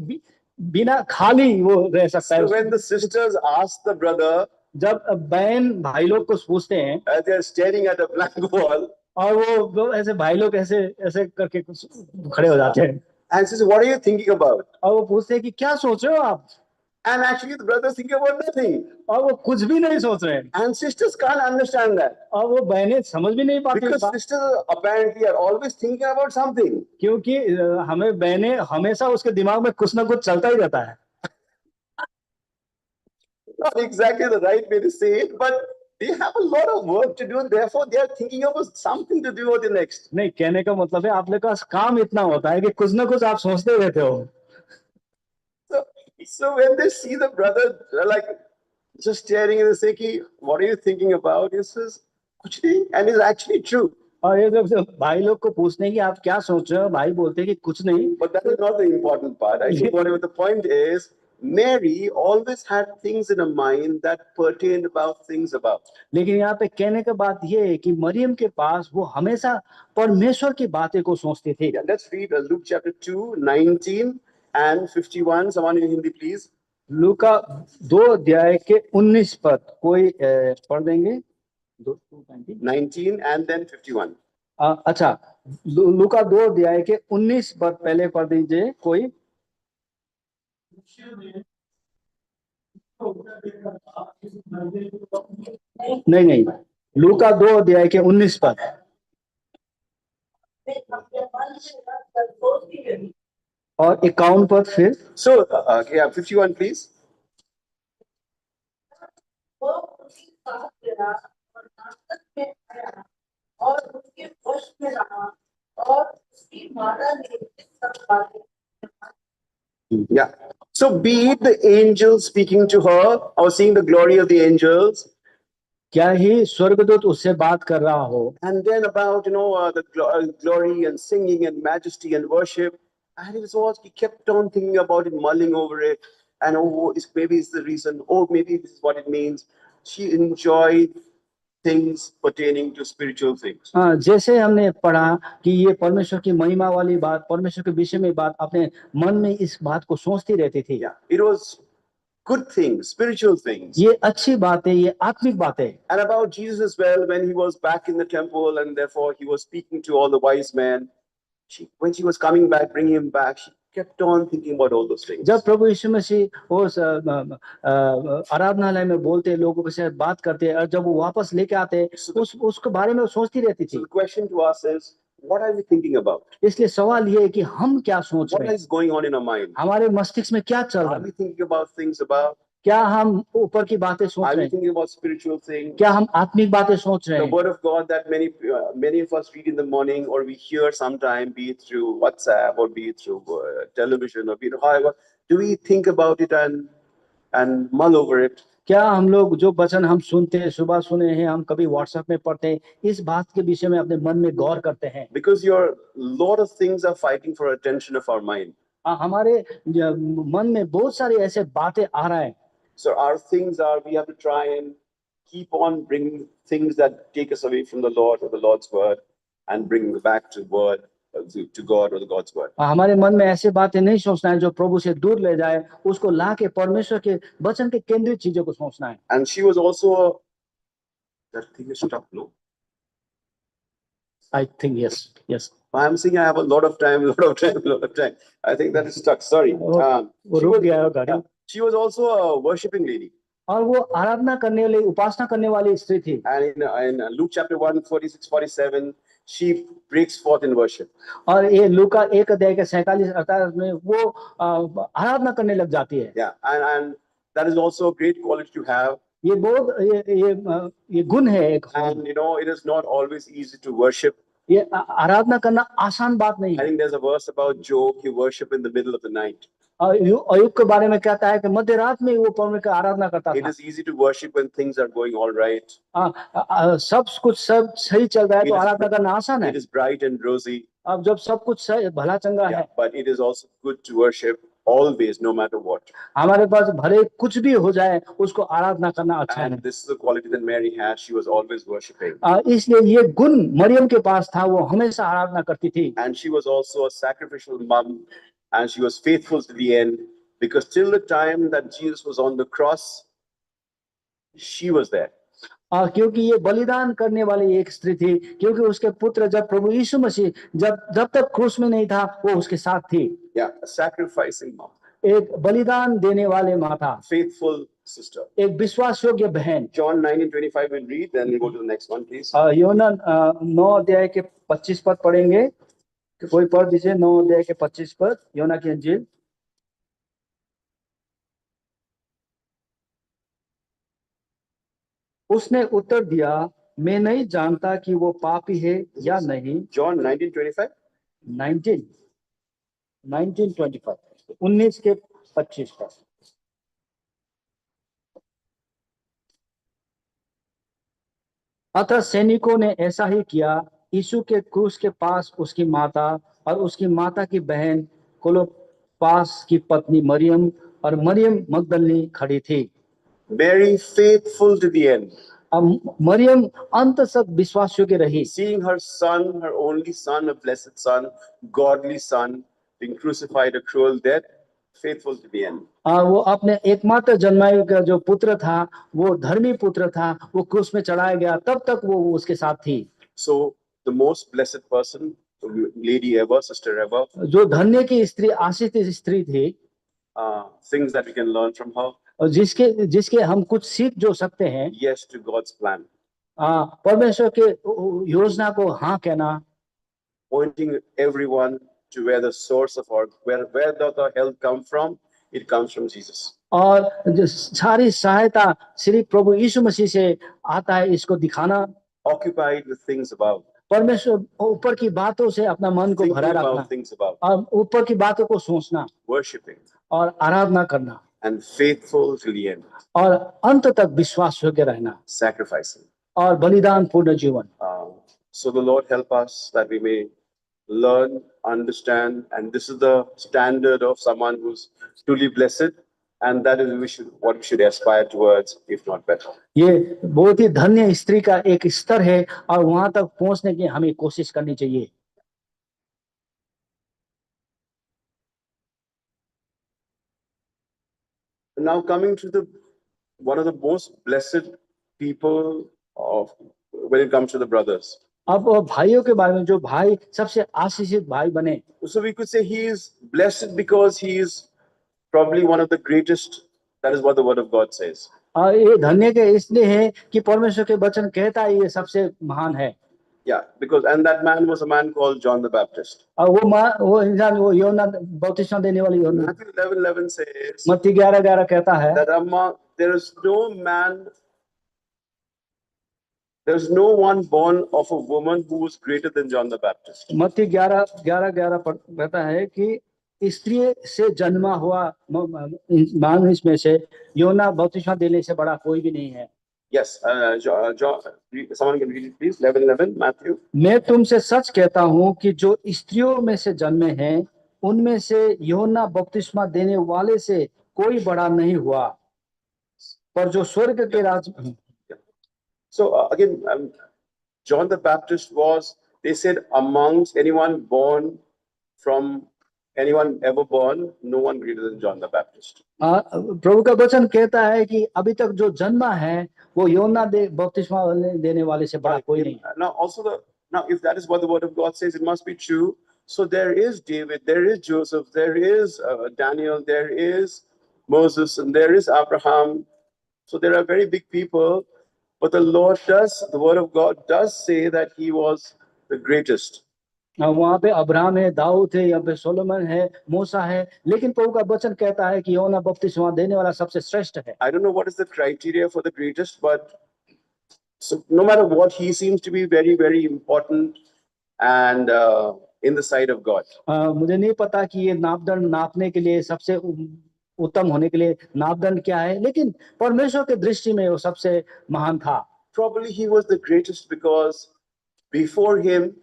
B: बिना खाली वो रह सकता है।
A: So when the sisters ask the brother,
B: जब बहन भाई लोग को पूछते हैं,
A: as they are staring at a blank wall,
B: और वो ऐसे भाई लोग ऐसे करके खड़े हो जाते हैं,
A: and says, what are you thinking about?
B: और वो पूछते हैं कि क्या सोच रहे हो आप?
A: And actually the brother is thinking about nothing.
B: और वो कुछ भी नहीं सोच रहे हैं।
A: And sisters can't understand that.
B: और वो बहनें समझ भी नहीं पाती,
A: because sisters apparently are always thinking about something.
B: क्योंकि हमें बहनें हमेशा उसके दिमाग में कुछ ना कुछ चलता ही रहता है।
A: not exactly the right way to say it, but they have a lot of work to do, and therefore they are thinking of something to do with the next.
B: नहीं, कहने का मतलब है आप लोग का काम इतना होता है कि कुछ ना कुछ आप सोचते रहते हो।
A: So, so when they see the brother, they're like just staring and they say, "Ki, what are you thinking about?" He says, "Kuch nahi," and it's actually true.
B: और ये जब भाई लोग को पूछते हैं कि आप क्या सोच रहे हो, भाई बोलते हैं कि कुछ नहीं।
A: But that is not the important part. I think whatever the point is, Mary always had things in her mind that pertained about things above.
B: लेकिन यहाँ पे कहने का बात ये है कि मरियम के पास वो हमेशा परमेश्वर की बातें को सोचती थी।
A: Yeah, let's read Luke chapter 2, 19 and 51. Someone in Hindi, please.
B: लूका 2 अध्याय के 19 पद कोई पढ़ देंगे?
A: 19 and then 51.
B: अच्छा, लूका 2 अध्याय के 19 पद पहले पढ़ दीजिए कोई। नहीं नहीं, लूका 2 अध्याय के 19 पद और 51 पद फिर।
A: So, yeah, 51, please.
C: और उसके वश में रहा और उसकी माता ने सब बातें
A: Yeah. So, be it the angels speaking to her or seeing the glory of the angels,
B: क्या ही स्वर्गदूत उससे बात कर रहा हो,
A: and then about the glory and singing and majesty and worship, and it was he kept on thinking about it, mulling over it, and maybe it's the reason, or maybe this is what it means. She enjoyed things pertaining to spiritual things.
B: हाँ, जैसे हमने पढ़ा कि ये परमेश्वर की महिमा वाली बात, परमेश्वर के विषय में बात अपने मन में इस बात को सोचती रहती थी।
A: Yeah, it was good things, spiritual things.
B: ये अच्छी बात है, ये आत्मिक बात है।
A: And about Jesus as well, when he was back in the temple and therefore he was speaking to all the wise men, when she was coming back, bringing him back, she kept on thinking about all those things.
B: जब प्रभु यीशु मसीह उस आराधनालय में बोलते, लोगों के साथ बात करते, और जब वो वापस लेके आते, उसके बारे में वो सोचती रहती
A: So
B: थी।
A: the question to us is, what are we thinking about?
B: इसलिए सवाल ये है कि हम क्या सोच
A: What
B: रहे हैं,
A: is going on in our mind?
B: हमारे मस्तिष्क में क्या चल रहा
A: Are
B: है?
A: we thinking about things above?
B: क्या हम ऊपर की बातें सोच
A: Are
B: रहे
A: we
B: हैं?
A: thinking about spiritual things?
B: क्या हम आत्मिक बातें सोच रहे
A: The
B: हैं?
A: word of God that many of us read in the morning, or we hear sometime, be it through WhatsApp or be it through television, or be it however, do we think about it and mull over it?
B: क्या हम लोग जो वचन हम सुनते हैं, सुबह सुने हैं, हम कभी व्हाट्सएप में पढ़ते हैं, इस बात के विषय में अपने मन में गौर करते हैं?
A: Because your lot of things are fighting for attention of our mind.
B: हमारे मन में बहुत सारी ऐसे बातें आ रहा है।
A: So our things are, we have to try and keep on bringing things that take us away from the Lord or the Lord's word and bring back to word, to God or the God's word.
B: हमारे मन में ऐसे बातें नहीं सोचना है जो प्रभु से दूर ले जाए, उसको ला के परमेश्वर के वचन के केंद्रित चीजों को सोचना है।
A: And she was also, that thing is stuck, no?
B: I think yes, yes.
A: I'm saying I have a lot of time. I think that is stuck. Sorry.
B: वो
A: She
B: रुक
A: was,
B: गया है गाड़ी।
A: she was also a worshiping lady.
B: और वो आराधना करने वाली, उपासना करने वाली स्त्री थी।
A: And in Luke chapter 1, 46, 47, she breaks forth in worship.
B: और ये लूका 1 अध्याय के 47-48 में वो आराधना करने लग जाती है।
A: Yeah, and that is also a great quality to have.
B: ये बहुत ये गुण है एक।
A: And it is not always easy to worship.
B: ये आराधना करना आसान बात नहीं
A: I
B: है।
A: think there's a verse about Job, he worshiped in the middle of the night.
B: Ayub के बारे में कहता है कि मध्य रात में वो परमेश्वर की आराधना करता
A: It
B: था।
A: is easy to worship when things are going all right.
B: सब कुछ सब सही चल रहा है तो आराधना करना आसान है।
A: It is bright and rosy.
B: अब जब सब कुछ सही भला चंगा है,
A: But it is also good to worship always, no matter what.
B: हमारे पास भले कुछ भी हो जाए, उसको आराधना करना अच्छा है।
A: And this is the quality that Mary had. She was always worshiping.
B: इसलिए ये गुण मरियम के पास था, वो हमेशा आराधना करती थी।
A: And she was also a sacrificial mom, and she was faithful to the end, because till the time that Jesus was on the cross, she was there.
B: क्योंकि ये बलिदान करने वाली एक स्त्री थी, क्योंकि उसके पुत्र जब प्रभु यीशु मसीह जब तक क्रूस में नहीं था, वो उसके साथ थी।
A: Yeah, a sacrificing mom.
B: एक बलिदान देने वाले माँ था,
A: Faithful sister.
B: एक विश्वास योग्य बहन।
A: John 9:25 we'll read, then we'll go to the next one, please.
B: यूहन्ना 9 अध्याय के 25 पद पढ़ेंगे, कोई पढ़ दीजिए 9 अध्याय के 25 पद, यूहन्ना की इंजील। उसने उत्तर दिया, मैं नहीं जानता कि वो पापी है या नहीं।
A: John 19:25.
B: 19 19:25 19 के 25 का। अतः सैनिकों ने ऐसा ही किया। यीशु के क्रूस के पास उसकी माता और उसकी माता की बहन क्लोपास की पत्नी मरियम और मरियम मगदलिनी खड़ी थी।
A: Mary faithful to the end,
B: अब मरियम अंत तक विश्वास योग्य रही।
A: seeing her son, her only son, a blessed son, godly son, being crucified a cruel death, faithful to the end.
B: वो अपने एकमात्र जन्मायु का जो पुत्र था, वो धर्मी पुत्र था, वो क्रूस में चढ़ाया गया, तब तक वो उसके साथ थी।
A: So the most blessed person, lady ever, sister ever,
B: जो धन्य की स्त्री, आशीष स्त्री थी,
A: things that we can learn from her.
B: और जिसके जिसके हम कुछ सीख जो सकते हैं।
A: Yes to God's plan,
B: परमेश्वर के योजना को हाँ कहना,
A: pointing everyone to where the source of our, where does our help come from? It comes from Jesus.
B: और जो सारी सहायता श्री प्रभु यीशु मसीह से आता है, इसको दिखाना।
A: Occupied with things above,
B: परमेश्वर ऊपर की बातों से अपना मन को
A: thinking
B: भरा रखना,
A: about things above,
B: और ऊपर की बातों को सोचना
A: worshiping,
B: और आराधना करना,
A: and faithful till the end,
B: और अंत तक विश्वास योग्य रहना,
A: sacrificing.
B: और बलिदान पूर्ण जीवन।
A: So the Lord help us that we may learn, understand, and this is the standard of someone who's truly blessed, and that is what we should aspire towards, if not better.
B: ये बहुत ही धन्य स्त्री का एक स्तर है, और वहां तक पहुंचने की हमें कोशिश करनी चाहिए।
A: Now coming to one of the most blessed people of when it comes to the brothers.
B: अब भाइयों के बारे में, जो भाई सबसे आशीषित भाई बने,
A: So we could say he is blessed because he is probably one of the greatest. That is what the word of God says.
B: ये धन्य के इसलिए है कि परमेश्वर के वचन कहता है ये सबसे महान है।
A: Yeah, because and that man was a man called John the Baptist.
B: और वो इंसान, वो योना बपतिस्मा देने वाली योना,
A: Matthew 11:11 says
B: मत्ती 11:11 कहता है
A: that among there is no man, there is no one born of a woman who is greater than John the Baptist.
B: मत्ती 11:11 कहता है कि स्त्री से जन्मा हुआ मानुष में से योना बपतिस्मा देने से बड़ा कोई भी नहीं है।
A: Yes, John, someone can read it please. 11:11 Matthew.
B: मैं तुमसे सच कहता हूँ कि जो स्त्रियों में से जन्मे हैं, उनमें से यूहन्ना बपतिस्मा देने वाले से कोई बड़ा नहीं हुआ, पर जो स्वर्ग के राज।
A: So again, John the Baptist was, they said, amongst anyone born from anyone ever born, no one greater than John the Baptist.
B: प्रभु का वचन कहता है कि अभी तक जो जन्मा है वो यूहन्ना बपतिस्मा देने वाले से बड़ा कोई नहीं।
A: Now if that is what the word of God says, it must be true. So there is David, there is Joseph, there is Daniel, there is Moses, and there is Abraham. So there are very big people, but the word of God does say that he was the greatest.
B: वहां पे Abraham है, दाऊद है, यहाँ पे Solomon है, मूसा है, लेकिन प्रभु का वचन कहता है कि यूहन्ना बपतिस्मा देने वाला सबसे श्रेष्ठ है।
A: I don't know what is the criteria for the greatest, but so no matter what, he seems to be very, very important and in the sight of God.
B: मुझे नहीं पता कि ये नापदंड नापने के लिए सबसे उत्तम होने के लिए नापदंड क्या है, लेकिन परमेश्वर के दृष्टि में वो सबसे महान था।
A: Probably he was the greatest because before him,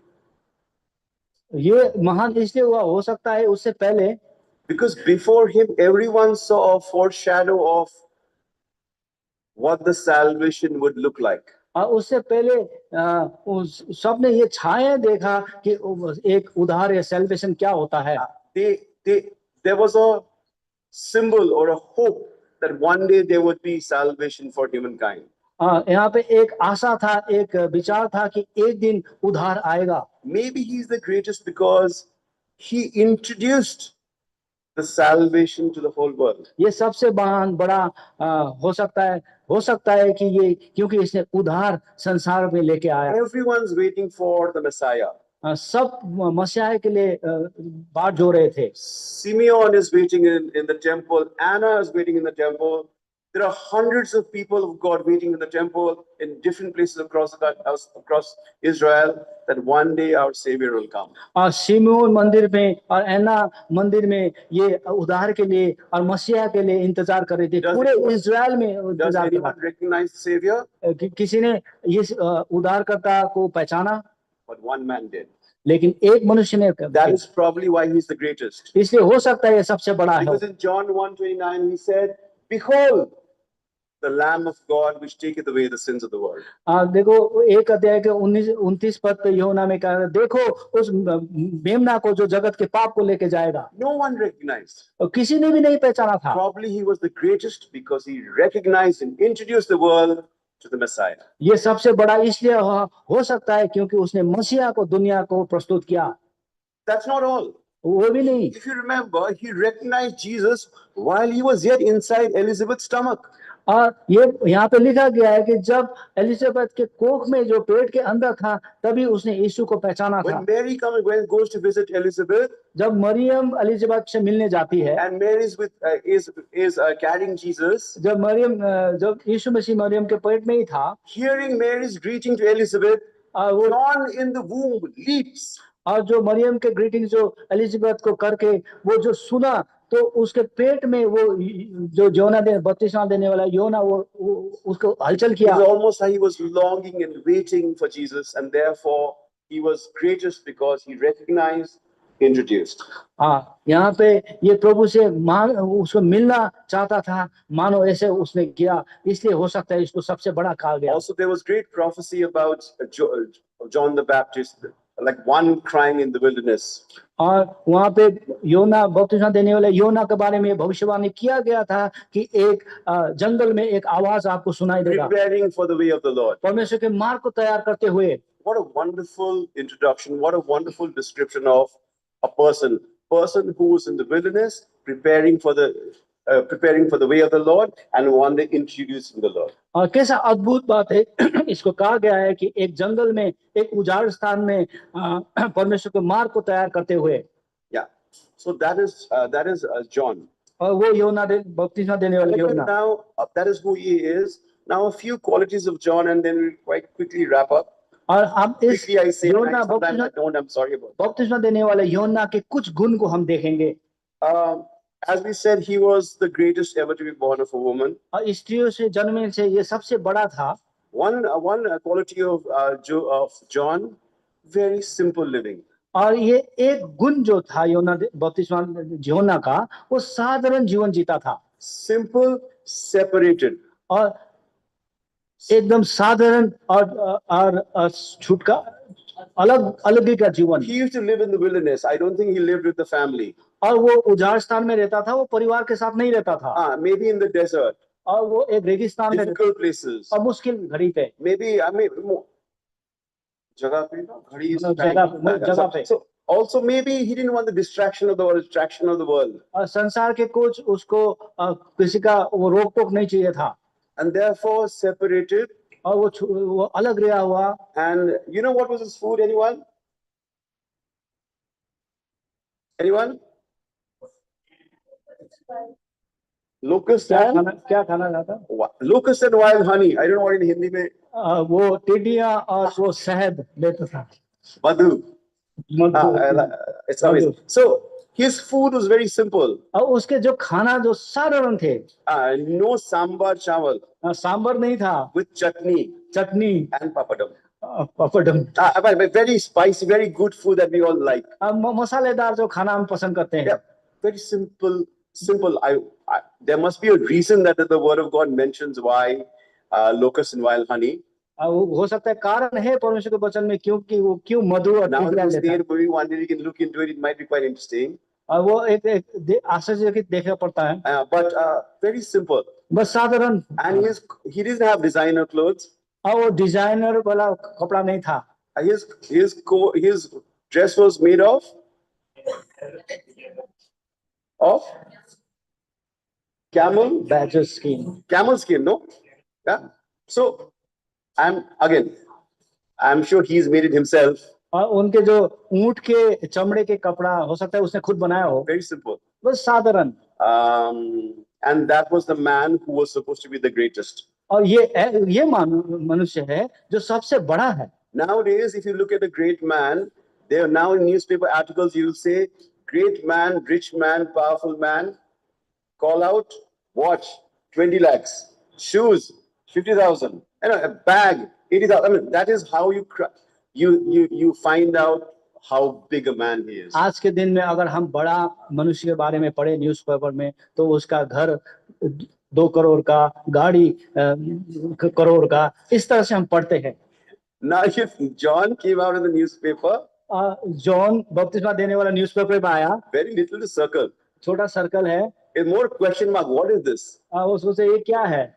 B: ये महान इसलिए हुआ, हो सकता है उससे पहले,
A: because before him everyone saw a foreshadow of what the salvation would look like.
B: उससे पहले सबने ये छाया देखा कि एक उद्धार या सैल्वेशन क्या होता है।
A: There was a symbol or a hope that one day there would be salvation for humankind.
B: यहाँ पे एक आशा था, एक विचार था कि एक दिन उद्धार आएगा।
A: Maybe he's the greatest because he introduced the salvation to the whole world.
B: ये सबसे महान बड़ा हो सकता है कि ये क्योंकि इसने उद्धार संसार में लेके आया।
A: Everyone's waiting for the Messiah.
B: सब मसीहा के लिए बाट जो रहे थे।
A: Simeon is waiting in the temple. Anna is waiting in the temple. There are hundreds of people of God waiting in the temple in different places across Israel, that one day our Savior will come.
B: और Simone मंदिर में और ऐना मंदिर में ये उद्धार के लिए और मसीहा के लिए इंतजार कर रहे थे।
A: Does
B: पूरे
A: anyone-
B: इज़राइल में
A: Does
B: इंतजार कर रहा
A: anyone recognize the Savior?
B: था। किसी ने इस उद्धारकर्ता को पहचाना,
A: But one man did.
B: लेकिन एक मनुष्य ने
A: That is probably why he's the greatest.
B: इसलिए हो सकता है ये सबसे बड़ा है।
A: Because in John 1:29 he said, "Behold, the Lamb of God which taketh away the sins of the world."
B: देखो एक अध्याय के 29 पद पे यूहन्ना में कहा, देखो उस मेमना को जो जगत के पाप को लेके जाएगा।
A: No one recognized.
B: और किसी ने भी नहीं पहचाना था।
A: Probably he was the greatest because he recognized and introduced the world to the Messiah.
B: ये सबसे बड़ा इसलिए हो सकता है क्योंकि उसने मसीहा को दुनिया को प्रस्तुत किया।
A: That's not all.
B: वो भी नहीं,
A: If you remember, he recognized Jesus while he was yet inside Elizabeth's stomach.
B: और ये यहाँ पे लिखा गया है कि जब एलिजाबेथ के कोख में जो पेट के अंदर था तभी उसने यीशु को पहचाना था।
A: When Mary goes to visit Elizabeth,
B: जब मरियम एलिजाबेथ से मिलने जाती है,
A: and Mary is carrying Jesus,
B: जब यीशु मसीह मरियम के पेट में ही था,
A: hearing Mary's greeting to Elizabeth,
B: वो
A: John in the womb leaps.
B: और जो मरियम के ग्रीटिंग जो एलिजाबेथ को करके वो जो सुना, तो उसके पेट में वो जो योना बपतिस्मा देने वाला योना वो उसको हलचल
A: It
B: किया।
A: was almost like he was longing and waiting for Jesus, and therefore he was greatest because he recognized, introduced.
B: हाँ, यहाँ पे ये प्रभु से उसको मिलना चाहता था, मानो ऐसे उसने किया, इसलिए हो सकता है इसको सबसे बड़ा कहा गया।
A: Also, there was great prophecy about John the Baptist, like one crying in the wilderness.
B: और वहाँ पे योना बपतिस्मा देने वाले योना के बारे में भविष्यवाणी किया गया था कि एक जंगल में एक आवाज आपको सुनाई देगा,
A: Preparing for the way of the Lord.
B: परमेश्वर के मार्ग को तैयार करते हुए।
A: What a wonderful introduction, what a wonderful description of a person who is in the wilderness, preparing for the way of the Lord, and one day introducing the Lord.
B: और कैसा अद्भुत बात है, इसको कहा गया है कि एक जंगल में, एक उजाड़ स्थान में परमेश्वर के मार्ग को तैयार करते हुए।
A: Yeah, so that is John.
B: और वो योना बपतिस्मा देने वाले योना।
A: Now that is who he is. Now a few qualities of John, and then we'll quite quickly wrap up.
B: और अब इस
A: Quickly I say,
B: योना
A: sometimes I don't. I'm sorry about
B: बपतिस्मा देने वाले योना के कुछ गुण को हम देखेंगे।
A: that. As we said, he was the greatest ever to be born of a woman.
B: और स्त्रियों से जन्मने से ये सबसे बड़ा था।
A: One quality of John, very simple living.
B: और ये एक गुण जो था योना बपतिस्मा योना का, वो साधारण जीवन जीता था।
A: Simple, separated.
B: और एकदम साधारण और छुटका अलग का जीवन।
A: He used to live in the wilderness. I don't think he lived with the family.
B: और वो उजाड़ स्थान में रहता था, वो परिवार के साथ नहीं रहता था।
A: Maybe in the desert,
B: और वो एक रेगिस्तान में
A: difficult places.
B: और मुश्किल घड़ी पे,
A: Maybe जगह पे ना, घड़ी is
B: जगह पे।
A: So also maybe he didn't want the distraction of the world.
B: और संसार के कुछ उसको किसी का वो रोक टोक नहीं चाहिए था,
A: And therefore separated.
B: और वो अलग रहा हुआ।
A: And you know what was his food? Anyone? Locust and
B: क्या खाना था?
A: locust and wild honey. I don't know what in Hindi में.
B: वो टिड्डियां और वो शहद लेता था।
A: Madhu.
B: Madhu.
A: It's amazing. So his food was very simple.
B: और उसके जो खाना जो साधारण थे,
A: No sambar chawal
B: सांबर नहीं था,
A: with chutney
B: chutney
A: and papadam.
B: पपड़म,
A: But very spicy, very good food that we all like.
B: मसालेदार जो खाना हम पसंद करते हैं।
A: Yeah, very simple. There must be a reason that the word of God mentions why locust and wild honey.
B: हो सकता है कारण है परमेश्वर के वचन में क्योंकि वो क्यों मधु और
A: Now
B: टिड्डियां
A: this
B: लेता है।
A: day, maybe one day we can look into it. It might be quite interesting.
B: और वो एक आश्चर्यचकित देखना पड़ता है।
A: But very simple.
B: बस साधारण।
A: And he didn't have designer clothes.
B: और वो डिजाइनर वाला कपड़ा नहीं था।
A: His dress was made of
B: badger skin.
A: camel skin, no? Yeah. So I'm sure he's made it himself.
B: और उनके जो ऊंट के चमड़े के कपड़ा हो सकता है उसने खुद बनाया हो।
A: Very simple.
B: बस साधारण।
A: and that was the man who was supposed to be the greatest.
B: और ये मनुष्य है जो सबसे बड़ा है।
A: Nowadays, if you look at a great man, they are now in newspaper articles, you will say, great man, rich man, powerful man, call out, watch, 20 lakhs, shoes, 50,000, a bag, 80,000. I mean, that is how you find out how big a man he is.
B: आज के दिन में अगर हम बड़ा मनुष्य के बारे में पढ़े न्यूज़पेपर में, तो उसका घर 2 करोड़ का, गाड़ी करोड़ का, इस तरह से हम पढ़ते हैं।
A: Now, if John came out in the newspaper,
B: John बपतिस्मा देने वाला न्यूज़पेपर में आया,
A: very little to circle,
B: छोटा सर्कल है,
A: a more question mark, what is this?
B: वो सोचे ये क्या है,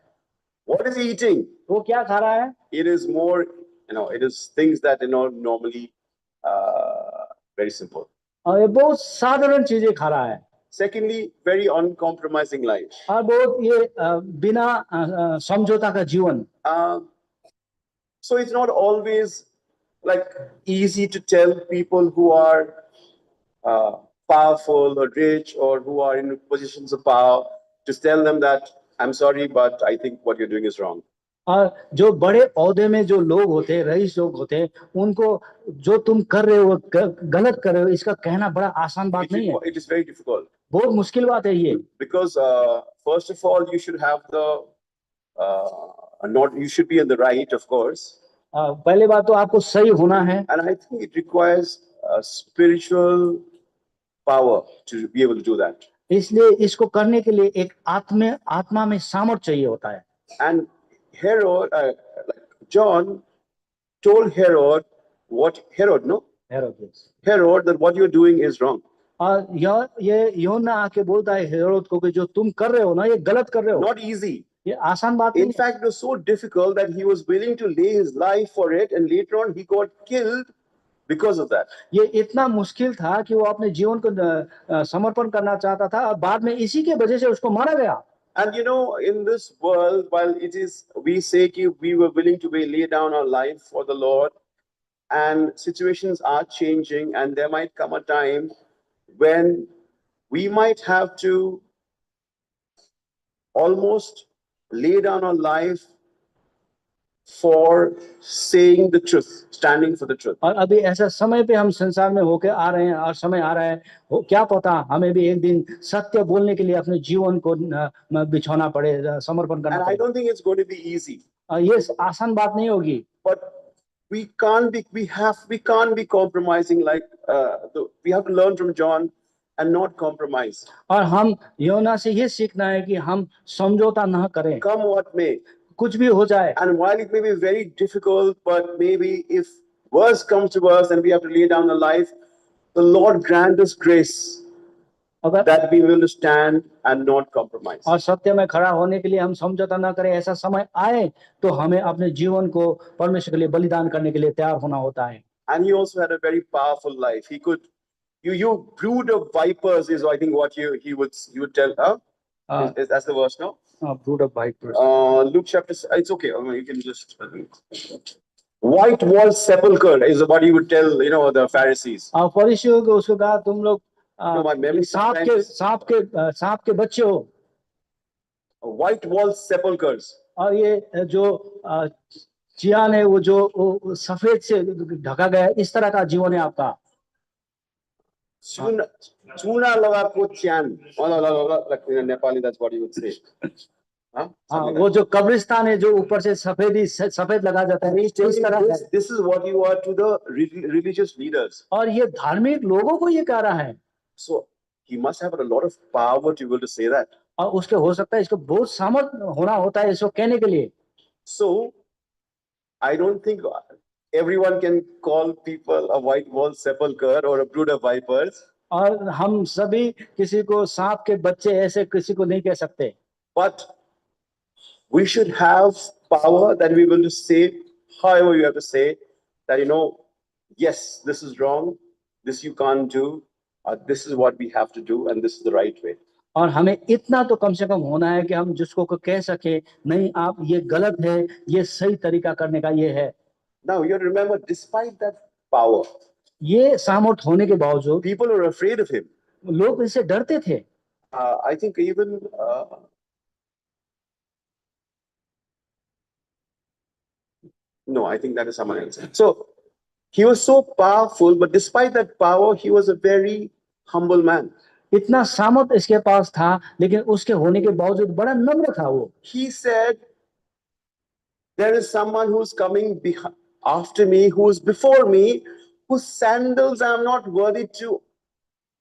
A: What is he eating?
B: वो क्या खा रहा है।
A: It is more, it is things that normally very simple.
B: और ये बहुत साधारण चीजें खा रहा है।
A: Secondly, very uncompromising life.
B: और बहुत ये बिना समझौता का जीवन।
A: So it's not always like easy to tell people who are powerful or rich or who are in positions of power, to tell them that I'm sorry, but I think what you're doing is wrong.
B: और जो बड़े ओहदे में जो लोग होते हैं, rice लोग होते हैं, उनको जो तुम कर रहे हो गलत कर रहे हो, इसका कहना बड़ा आसान बात नहीं है।
A: It is very difficult.
B: बहुत मुश्किल बात है ये।
A: Because first of all, you should have you should be in the right, of course.
B: पहले बात तो आपको सही होना है।
A: And I think it requires spiritual power to be able to do that.
B: इसलिए इसको करने के लिए एक आत्मा में सामर्थ चाहिए होता है।
A: And Herod, John told Herod that what you're doing is wrong.
B: और ये यूहन्ना आके बोलता है हेरोद को कि जो तुम कर रहे हो ना, ये गलत कर रहे हो।
A: Not easy.
B: ये आसान बात नहीं है।
A: In fact, it was so difficult that he was willing to lay his life for it, and later on he got killed because of that.
B: ये इतना मुश्किल था कि वो अपने जीवन को समर्पण करना चाहता था, और बाद में इसी के वजह से उसको मारा गया।
A: And in this world, while we say we were willing to lay down our life for the Lord, and situations are changing, and there might come a time when we might have to almost lay down our life for saying the truth, standing for the truth.
B: और अभी ऐसा समय पे हम संसार में होके आ रहे हैं, और समय आ रहा है, क्या पता हमें भी एक दिन सत्य बोलने के लिए अपने जीवन को बिछाना पड़े, समर्पण करना
A: पड़े। And I don't think it's going to be easy.
B: ये आसान बात नहीं होगी।
A: But we can't be compromising, like we have to learn from John and not compromise.
B: और हम यूहन्ना से ये सीखना है कि हम समझौता ना करें।
A: Come what may.
B: कुछ भी हो जाए।
A: And while it may be very difficult, but maybe if worse comes to us and we have to lay down our life, the Lord grant us grace that we will stand and not compromise.
B: और सत्य में खड़ा होने के लिए हम समझौता ना करें, ऐसा समय आए तो हमें अपने जीवन को परमेश्वर के लिए बलिदान करने के लिए तैयार होना होता है।
A: And he also had a very powerful life. He could, you brood of vipers is I think what he would tell. That's the verse, no?
B: Brood of vipers.
A: Luke chapter. It's okay. I mean, you can just. White wall sepulcher is what he would tell, the Pharisees.
B: फरीसियों को उसको कहा तुम लोग सांप के बच्चे हो।
A: White wall sepulchers.
B: और ये जो चियान है, वो जो सफेद से ढका गया, इस तरह का जीवन है आपका।
A: चूना लगा को Chiyaan, like in Nepali, that's what you would say.
B: वो जो कब्रिस्तान है जो ऊपर से सफेद लगा जाता है, इस तरह का।
A: This is what you are to the religious leaders.
B: और ये धार्मिक लोगों को ये कह रहा है।
A: So he must have a lot of power to be able to say that.
B: और उसके हो सकता है इसको बहुत सामर्थ होना होता है इसको कहने के लिए।
A: So I don't think everyone can call people a white wall sepulcher or a brood of vipers.
B: और हम सभी किसी को सांप के बच्चे ऐसे किसी को नहीं कह सकते।
A: But we should have power that we will just say, however you have to say, that yes, this is wrong, this you can't do, this is what we have to do, and this is the right way.
B: और हमें इतना तो कम से कम होना है कि हम जिसको कह सके, नहीं आप ये गलत है, ये सही तरीका करने का ये है।
A: Now you remember, despite that power,
B: ये सामर्थ होने के बावजूद
A: people were afraid of him.
B: लोग इससे डरते थे।
A: I think even No, I think that is someone else. So he was so powerful, but despite that power, he was a very humble man.
B: इतना सामर्थ इसके पास था, लेकिन उसके होने के बावजूद बड़ा नम्र था वो।
A: He said, there is someone who's coming after me, who is before me, whose sandals I am not worthy to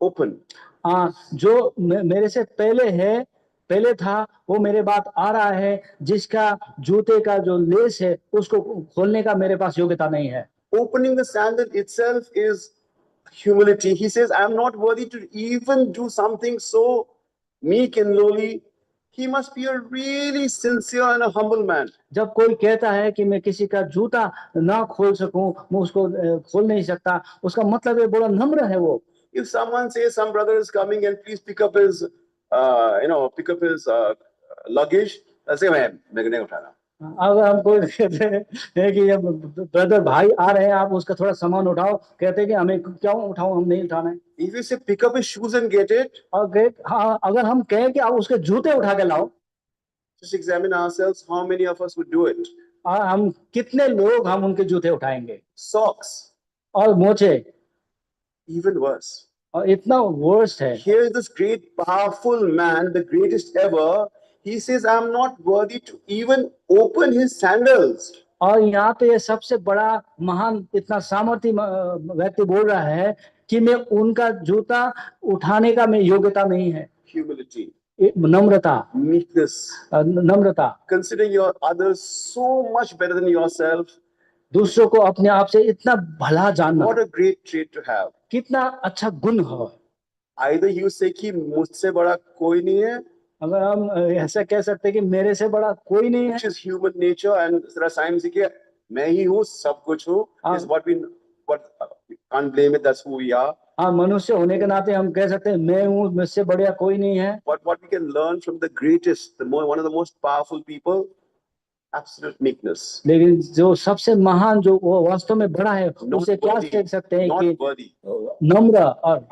A: open.
B: जो मेरे से पहले था, वो मेरे बाद आ रहा है, जिसका जूते का जो लेस है उसको खोलने का मेरे पास योग्यता नहीं है।
A: Opening the sandal itself is humility. He says, I am not worthy to even do something so meek and lowly. He must be a really sincere and a humble man.
B: जब कोई कहता है कि मैं किसी का जूता ना खोल सकूं, मैं उसको खोल नहीं सकता, उसका मतलब है बड़ा नम्र है वो।
A: If someone says some brother is coming and please pick up his luggage, I'll say, मैं नहीं उठाना।
B: अगर हम कोई कहते हैं कि ब्रदर भाई आ रहे हैं, आप उसका थोड़ा सामान उठाओ, कहते हैं कि हमें क्यों उठाओ, हम नहीं उठाना है।
A: If you say pick up his shoes and get it,
B: अगर हम कहें कि आप उसके जूते उठा के लाओ,
A: just examine ourselves, how many of us would do it?
B: हम कितने लोग हम उनके जूते उठाएंगे।
A: Socks,
B: और मोचे,
A: even worse.
B: और इतना वर्स्ट है।
A: Here is this great powerful man, the greatest ever. He says, I am not worthy to even open his sandals.
B: और यहाँ पे ये सबसे बड़ा महान इतना सामर्थी व्यक्ति बोल रहा है कि मैं उनका जूता उठाने का मैं योग्यता नहीं है।
A: Humility,
B: Namrata,
A: meekness,
B: Namrata,
A: considering your others so much better than yourself.
B: दूसरों को अपने आप से इतना भला जानना,
A: What a great trait to have.
B: कितना अच्छा गुण है।
A: Either you say कि मुझसे बड़ा कोई नहीं है,
B: अगर हम ऐसा कह सकते हैं कि मेरे से बड़ा कोई नहीं है,
A: which is human nature, and there are times कि मैं ही हूँ, सब कुछ हूँ, is what we can't blame it, that's who we are.
B: हाँ, मनुष्य होने के नाते हम कह सकते हैं मैं हूँ, मुझसे बढ़िया कोई नहीं है।
A: But what we can learn from the greatest, one of the most powerful people, absolute meekness.
B: लेकिन जो सबसे महान जो वो वास्तव में बड़ा है, उसे क्या कह सकते हैं कि नम्र। और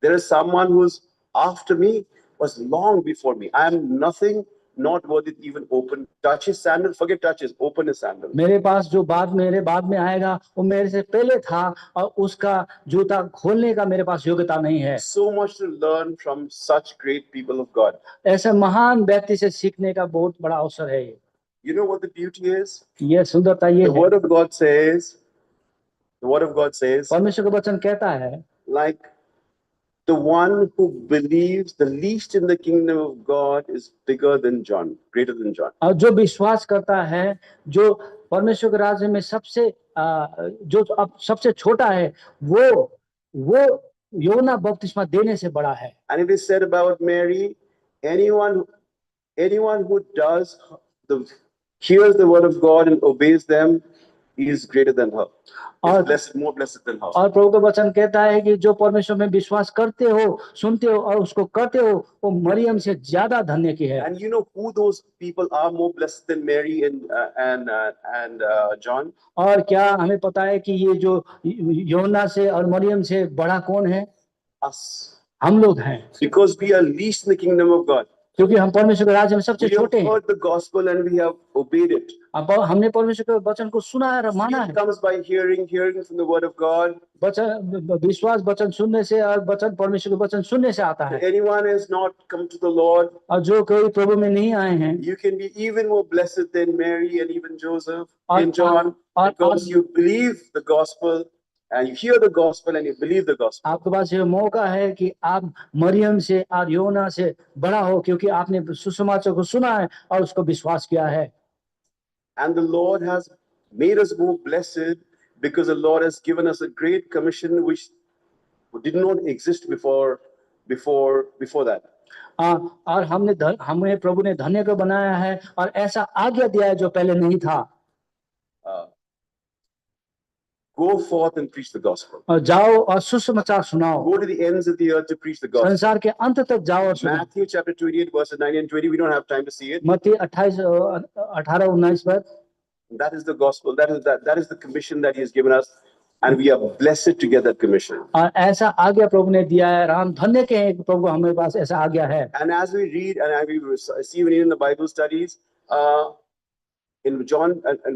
A: there is someone who's after me, was long before me. I am nothing, not worthy to even touch his sandal. Forget touches, open his sandal.
B: मेरे पास जो मेरे बाद में आएगा, वो मेरे से पहले था, और उसका जूता खोलने का मेरे पास योग्यता नहीं है।
A: So much to learn from such great people of God.
B: ऐसे महान व्यक्ति से सीखने का बहुत बड़ा अवसर है ये।
A: You know what the beauty is?
B: ये सुंदरता ये है।
A: The word of God says,
B: परमेश्वर का वचन कहता है,
A: like the one who believes, the least in the kingdom of God is bigger than John, greater than John.
B: और जो विश्वास करता है, जो परमेश्वर के राज्य में जो अब सबसे छोटा है, वो यूहन्ना बपतिस्मा देने से बड़ा है।
A: And it is said about Mary, anyone who hears the word of God and obeys them is greater than her. Is more blessed than her.
B: और प्रभु का वचन कहता है कि जो परमेश्वर में विश्वास करते हो, सुनते हो और उसको करते हो, वो मरियम से ज्यादा धन्य की है।
A: And you know who those people are more blessed than Mary and John?
B: और क्या हमें पता है कि ये जो यूहन्ना से और मरियम से बड़ा कौन है?
A: Us.
B: हम लोग हैं।
A: Because we are least in the kingdom of God.
B: क्योंकि हम परमेश्वर के राज्य में सबसे छोटे हैं।
A: We have heard the gospel and we have obeyed it.
B: अब हमने परमेश्वर के वचन को सुना है और माना है।
A: It comes by hearing from the word of God.
B: विश्वास वचन सुनने से, और वचन परमेश्वर के वचन सुनने से आता है।
A: Anyone has not come to the Lord,
B: और जो कोई प्रभु में नहीं आए हैं,
A: you can be even more blessed than Mary and even Joseph and John, because you believe the gospel and you hear the gospel and you believe the gospel.
B: आपके पास ये मौका है कि आप मरियम से और यूहन्ना से बड़ा हो, क्योंकि आपने सुसमाचार को सुना है और उसको विश्वास किया है।
A: And the Lord has made us more blessed because the Lord has given us a great commission which did not exist before that.
B: और हमें प्रभु ने धन्य को बनाया है और ऐसा आज्ञा दिया है जो पहले नहीं था।
A: Go forth and preach the gospel.
B: और जाओ और सुसमाचार सुनाओ।
A: Go to the ends of the earth to preach the gospel.
B: संसार के अंत तक जाओ और सुनाओ।
A: Matthew chapter 28 verses 19 and 20. We don't have time to see it.
B: मत्ती 18-19 पर।
A: That is the gospel. That is the commission that He has given us, and we are blessed to get that commission.
B: और ऐसा आज्ञा प्रभु ने दिया है, हम धन्य के हैं कि प्रभु हमारे पास ऐसा आज्ञा है।
A: And as we read and as we see even in the Bible studies, in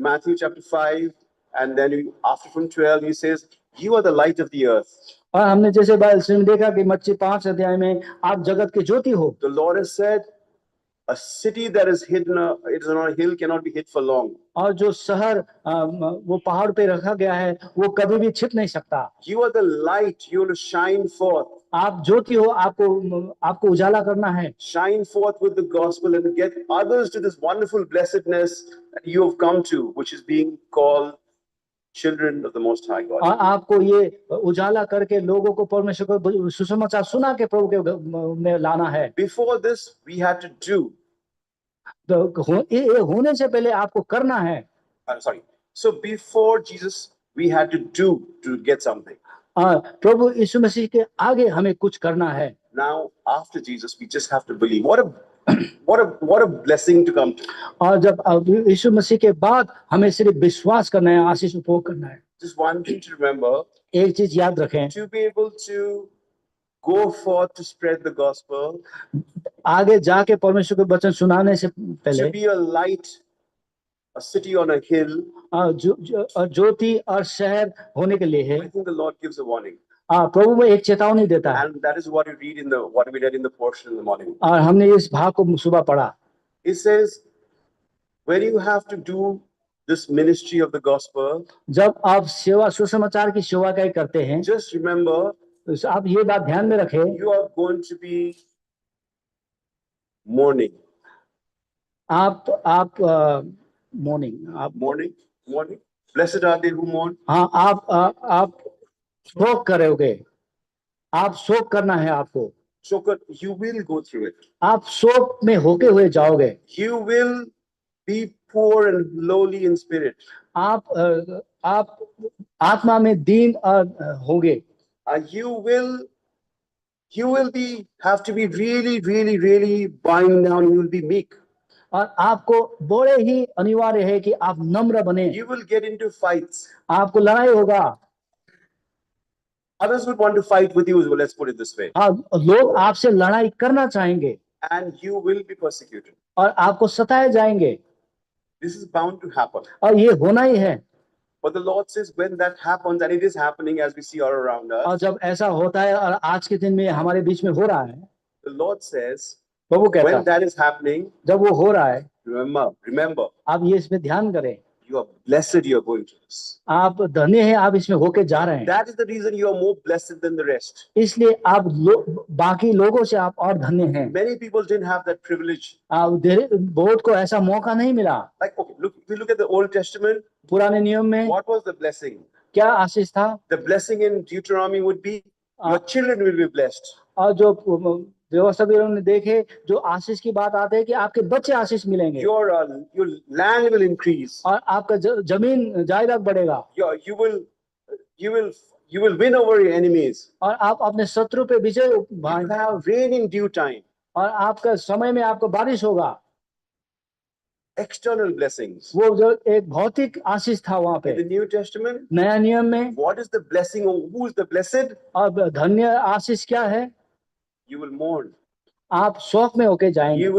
A: Matthew chapter 5, and then after from 12, he says, "You are the light of the earth."
B: और हमने जैसे बाइबल में देखा कि मत्ती 5 अध्याय में आप जगत की ज्योति हो।
A: The Lord has said, "A city that is hidden, it is on a hill, cannot be hid for long."
B: और जो शहर वो पहाड़ पे रखा गया है वो कभी भी छिप नहीं सकता।
A: You are the light, you will shine forth.
B: आप ज्योति हो, आपको उजाला करना है।
A: Shine forth with the gospel and get others to this wonderful blessedness that you have come to, which is being called children of the Most High God.
B: और आपको ये उजाला करके लोगों को परमेश्वर को सुसमाचार सुना के प्रभु के में लाना है।
A: Before this, we had to do.
B: तो ये होने से पहले आपको करना है।
A: Sorry. So before Jesus, we had to do to get something.
B: प्रभु यीशु मसीह के आगे हमें कुछ करना है।
A: Now, after Jesus, we just have to believe. What a blessing to come to.
B: और जब यीशु मसीह के बाद हमें सिर्फ विश्वास करना है, आशीष उपभोग करना है।
A: Just one thing to remember.
B: एक चीज याद रखें,
A: to be able to go forth to spread the gospel,
B: आगे जाके परमेश्वर के वचन सुनाने से
A: to
B: पहले
A: be a light, a city on a hill,
B: ज्योति और शहर होने के लिए है।
A: I think the Lord gives a warning.
B: प्रभु में एक चेतावनी देता है।
A: And that is what we read in the portion in the morning.
B: और हमने इस भाग को सुबह पढ़ा।
A: It says, when you have to do this ministry of the gospel,
B: जब आप सेवा सुसमाचार की सेवा क्या करते हैं,
A: just remember,
B: आप ये बात ध्यान में रखें,
A: you are going to be mourning.
B: आप morning,
A: Mourning. Blessed are they who mourn.
B: हाँ, आप शोक करोगे, आप शोक करना है आपको।
A: So you will go through it.
B: आप शोक में होके हुए जाओगे।
A: You will be poor and lowly in spirit.
B: आप आत्मा में दीन होगे।
A: You will have to be really bowing down. You will be meek.
B: और आपको बड़े ही अनिवार्य है कि आप नम्र बने।
A: You will get into fights.
B: आपको लड़ाई होगा।
A: Others would want to fight with you, well, let's put it this way.
B: लोग आपसे लड़ाई करना चाहेंगे।
A: And you will be persecuted.
B: और आपको सताए जाएंगे।
A: This is bound to happen.
B: और ये होना ही है।
A: But the Lord says when that happens, and it is happening as we see all around us.
B: और जब ऐसा होता है और आज के दिन में हमारे बीच में हो रहा है,
A: the Lord says,
B: प्रभु कहता है,
A: when that is happening,
B: जब वो हो रहा है,
A: remember,
B: आप ये इसमें ध्यान करें,
A: you are blessed, you are going to this.
B: आप धन्य हैं, आप इसमें होके जा रहे हैं।
A: That is the reason you are more blessed than the rest.
B: इसलिए आप बाकी लोगों से आप और धन्य हैं।
A: Many people didn't have that privilege.
B: बहुत को ऐसा मौका नहीं मिला।
A: Like, okay, if you look at the Old Testament,
B: पुराने नियम में
A: what was the blessing?
B: क्या आशीष था?
A: The blessing in Deuteronomy would be your children will be blessed.
B: और जो व्यवस्था भी उन्होंने देखे, जो आशीष की बात आते हैं कि आपके बच्चे आशीष मिलेंगे।
A: Your land will increase.
B: और आपका जमीन जायदाद बढ़ेगा।
A: You will win over your enemies.
B: और आप अपने शत्रु पे विजय
A: You have rain in due time.
B: और आपका समय में आपको बारिश होगा।
A: External blessings.
B: वो जो एक भौतिक आशीष था वहाँ पे।
A: In the New Testament,
B: नया नियम में
A: what is the blessing or who is the blessed?
B: और धन्य आशीष क्या है?
A: You will mourn.
B: आप शोक में होके जाएंगे।
A: You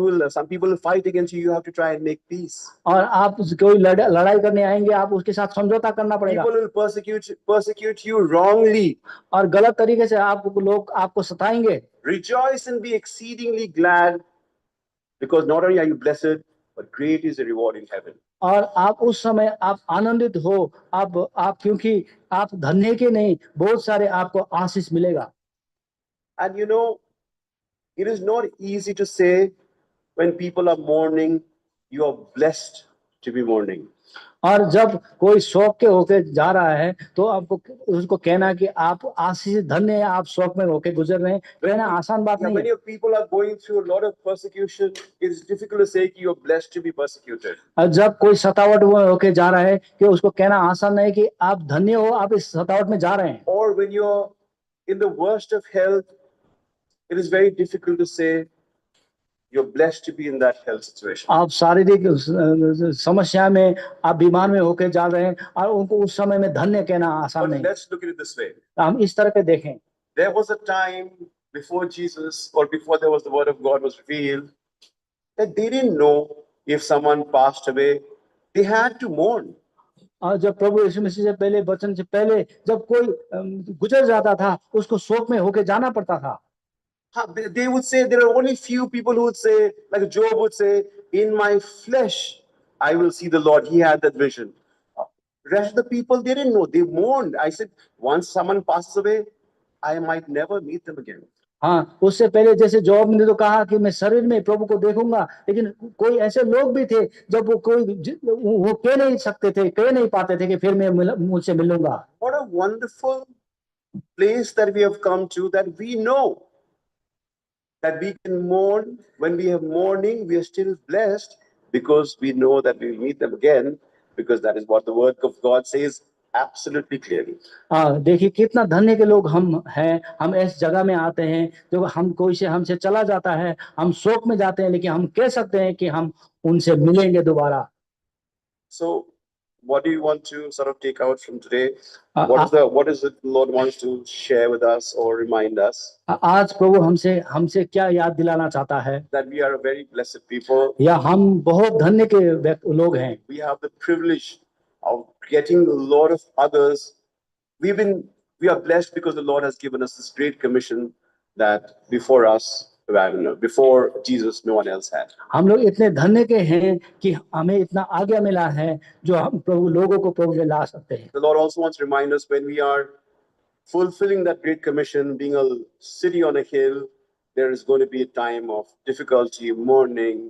A: will some people will fight against you. You have to try and make peace.
B: और आप कोई लड़ाई करने आएंगे, आप उसके साथ समझौता करना पड़ेगा।
A: People will persecute you wrongly.
B: और गलत तरीके से लोग आपको सताएंगे।
A: Rejoice and be exceedingly glad, because not only are you blessed, but great is the reward in heaven.
B: और आप उस समय आप आनंदित हो, आप क्योंकि आप धन्य के नहीं, बहुत सारे आपको आशीष मिलेगा।
A: And you know, it is not easy to say when people are mourning, you are blessed to be mourning.
B: और जब कोई शोक के होके जा रहा है, तो आपको उसको कहना कि आप आशीष धन्य हैं, आप शोक में होके गुजर रहे हैं, कहना आसान बात नहीं है।
A: When your people are going through a lot of persecution, it is difficult to say कि you are blessed to be persecuted.
B: और जब कोई सतावट होके जा रहा है, कि उसको कहना आसान नहीं कि आप धन्य हो, आप इस सतावट में जा रहे हैं।
A: Or when you are in the worst of health, it is very difficult to say you're blessed to be in that health situation.
B: आप शारीरिक समस्या में, आप बीमार में होके जा रहे हैं, और उनको उस समय में धन्य कहना आसान नहीं।
A: But let's look at it this way.
B: हम इस तरह पे देखें।
A: There was a time before Jesus, or before there was the word of God was revealed, that they didn't know if someone passed away They had to mourn.
B: और जब प्रभु यीशु मसीह से पहले वचन से पहले जब कोई गुजर जाता था उसको शोक में होके जाना पड़ता था।
A: They would say, there are only few people who would say, like Job would say, in my flesh, I will see the Lord. He had that vision. Rest of the people, they didn't know. They mourned. I said, once someone passes away, I might never meet them again.
B: हाँ, उससे पहले जैसे job ने तो कहा कि मैं शरीर में प्रभु को देखूंगा, लेकिन कोई ऐसे लोग भी थे जब वो वो कह नहीं सकते थे, कह नहीं पाते थे कि फिर मैं मुझसे मिलूंगा।
A: What a wonderful place that we have come to, that we know that we can mourn. When we have mourning, we are still blessed because we know that we will meet them again, because that is what the word of God says absolutely clearly.
B: हाँ, देखिए कितना धन्य के लोग हम हैं। हम इस जगह में आते हैं जो हम कोई से हमसे चला जाता है, हम शोक में जाते हैं, लेकिन हम कह सकते हैं कि हम उनसे मिलेंगे दोबारा।
A: So what do you want to sort of take out from today? What is it the Lord wants to share with us or remind us?
B: आज प्रभु हमसे क्या याद दिलाना चाहता है?
A: That we are a very blessed people.
B: या हम बहुत धन्य के लोग हैं।
A: We have the privilege of getting a lot of others. We are blessed because the Lord has given us this great commission that before us, before Jesus, no one else had.
B: हम लोग इतने धन्य के हैं कि हमें इतना आज्ञा मिला है जो हम प्रभु लोगों को प्रभु में ला सकते हैं।
A: The Lord also wants to remind us, when we are fulfilling that great commission, being a city on a hill, there is going to be a time of difficulty, mourning,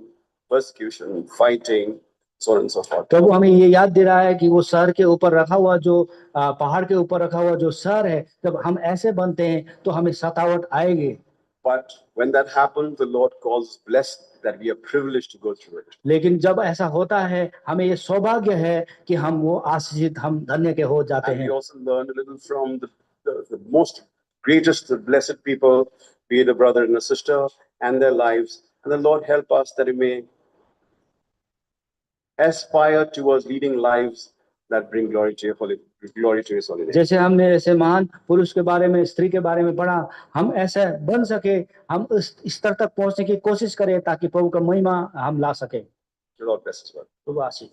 A: persecution, fighting, so on and so forth.
B: प्रभु हमें ये याद दे रहा है कि वो शहर के ऊपर रखा हुआ जो पहाड़ के ऊपर रखा हुआ जो शहर है, जब हम ऐसे बनते हैं तो हमें सतावट आएगी।
A: But when that happens, the Lord calls blessed that we are privileged to go through it.
B: लेकिन जब ऐसा होता है, हमें ये सौभाग्य है कि हम वो आशीषित, हम धन्य के हो जाते
A: And
B: हैं।
A: we also learn a little from the most greatest, the blessed people, be it a brother and a sister, and their lives. And the Lord help us that we may aspire towards leading lives that bring glory to His holy name.
B: जैसे हमने ऐसे महान पुरुष के बारे में, स्त्री के बारे में पढ़ा, हम ऐसे बन सके, हम उस स्तर तक पहुंचने की कोशिश करें ताकि प्रभु का महिमा हम ला सके।
A: The Lord bless us well.
B: Prabhu Ashish.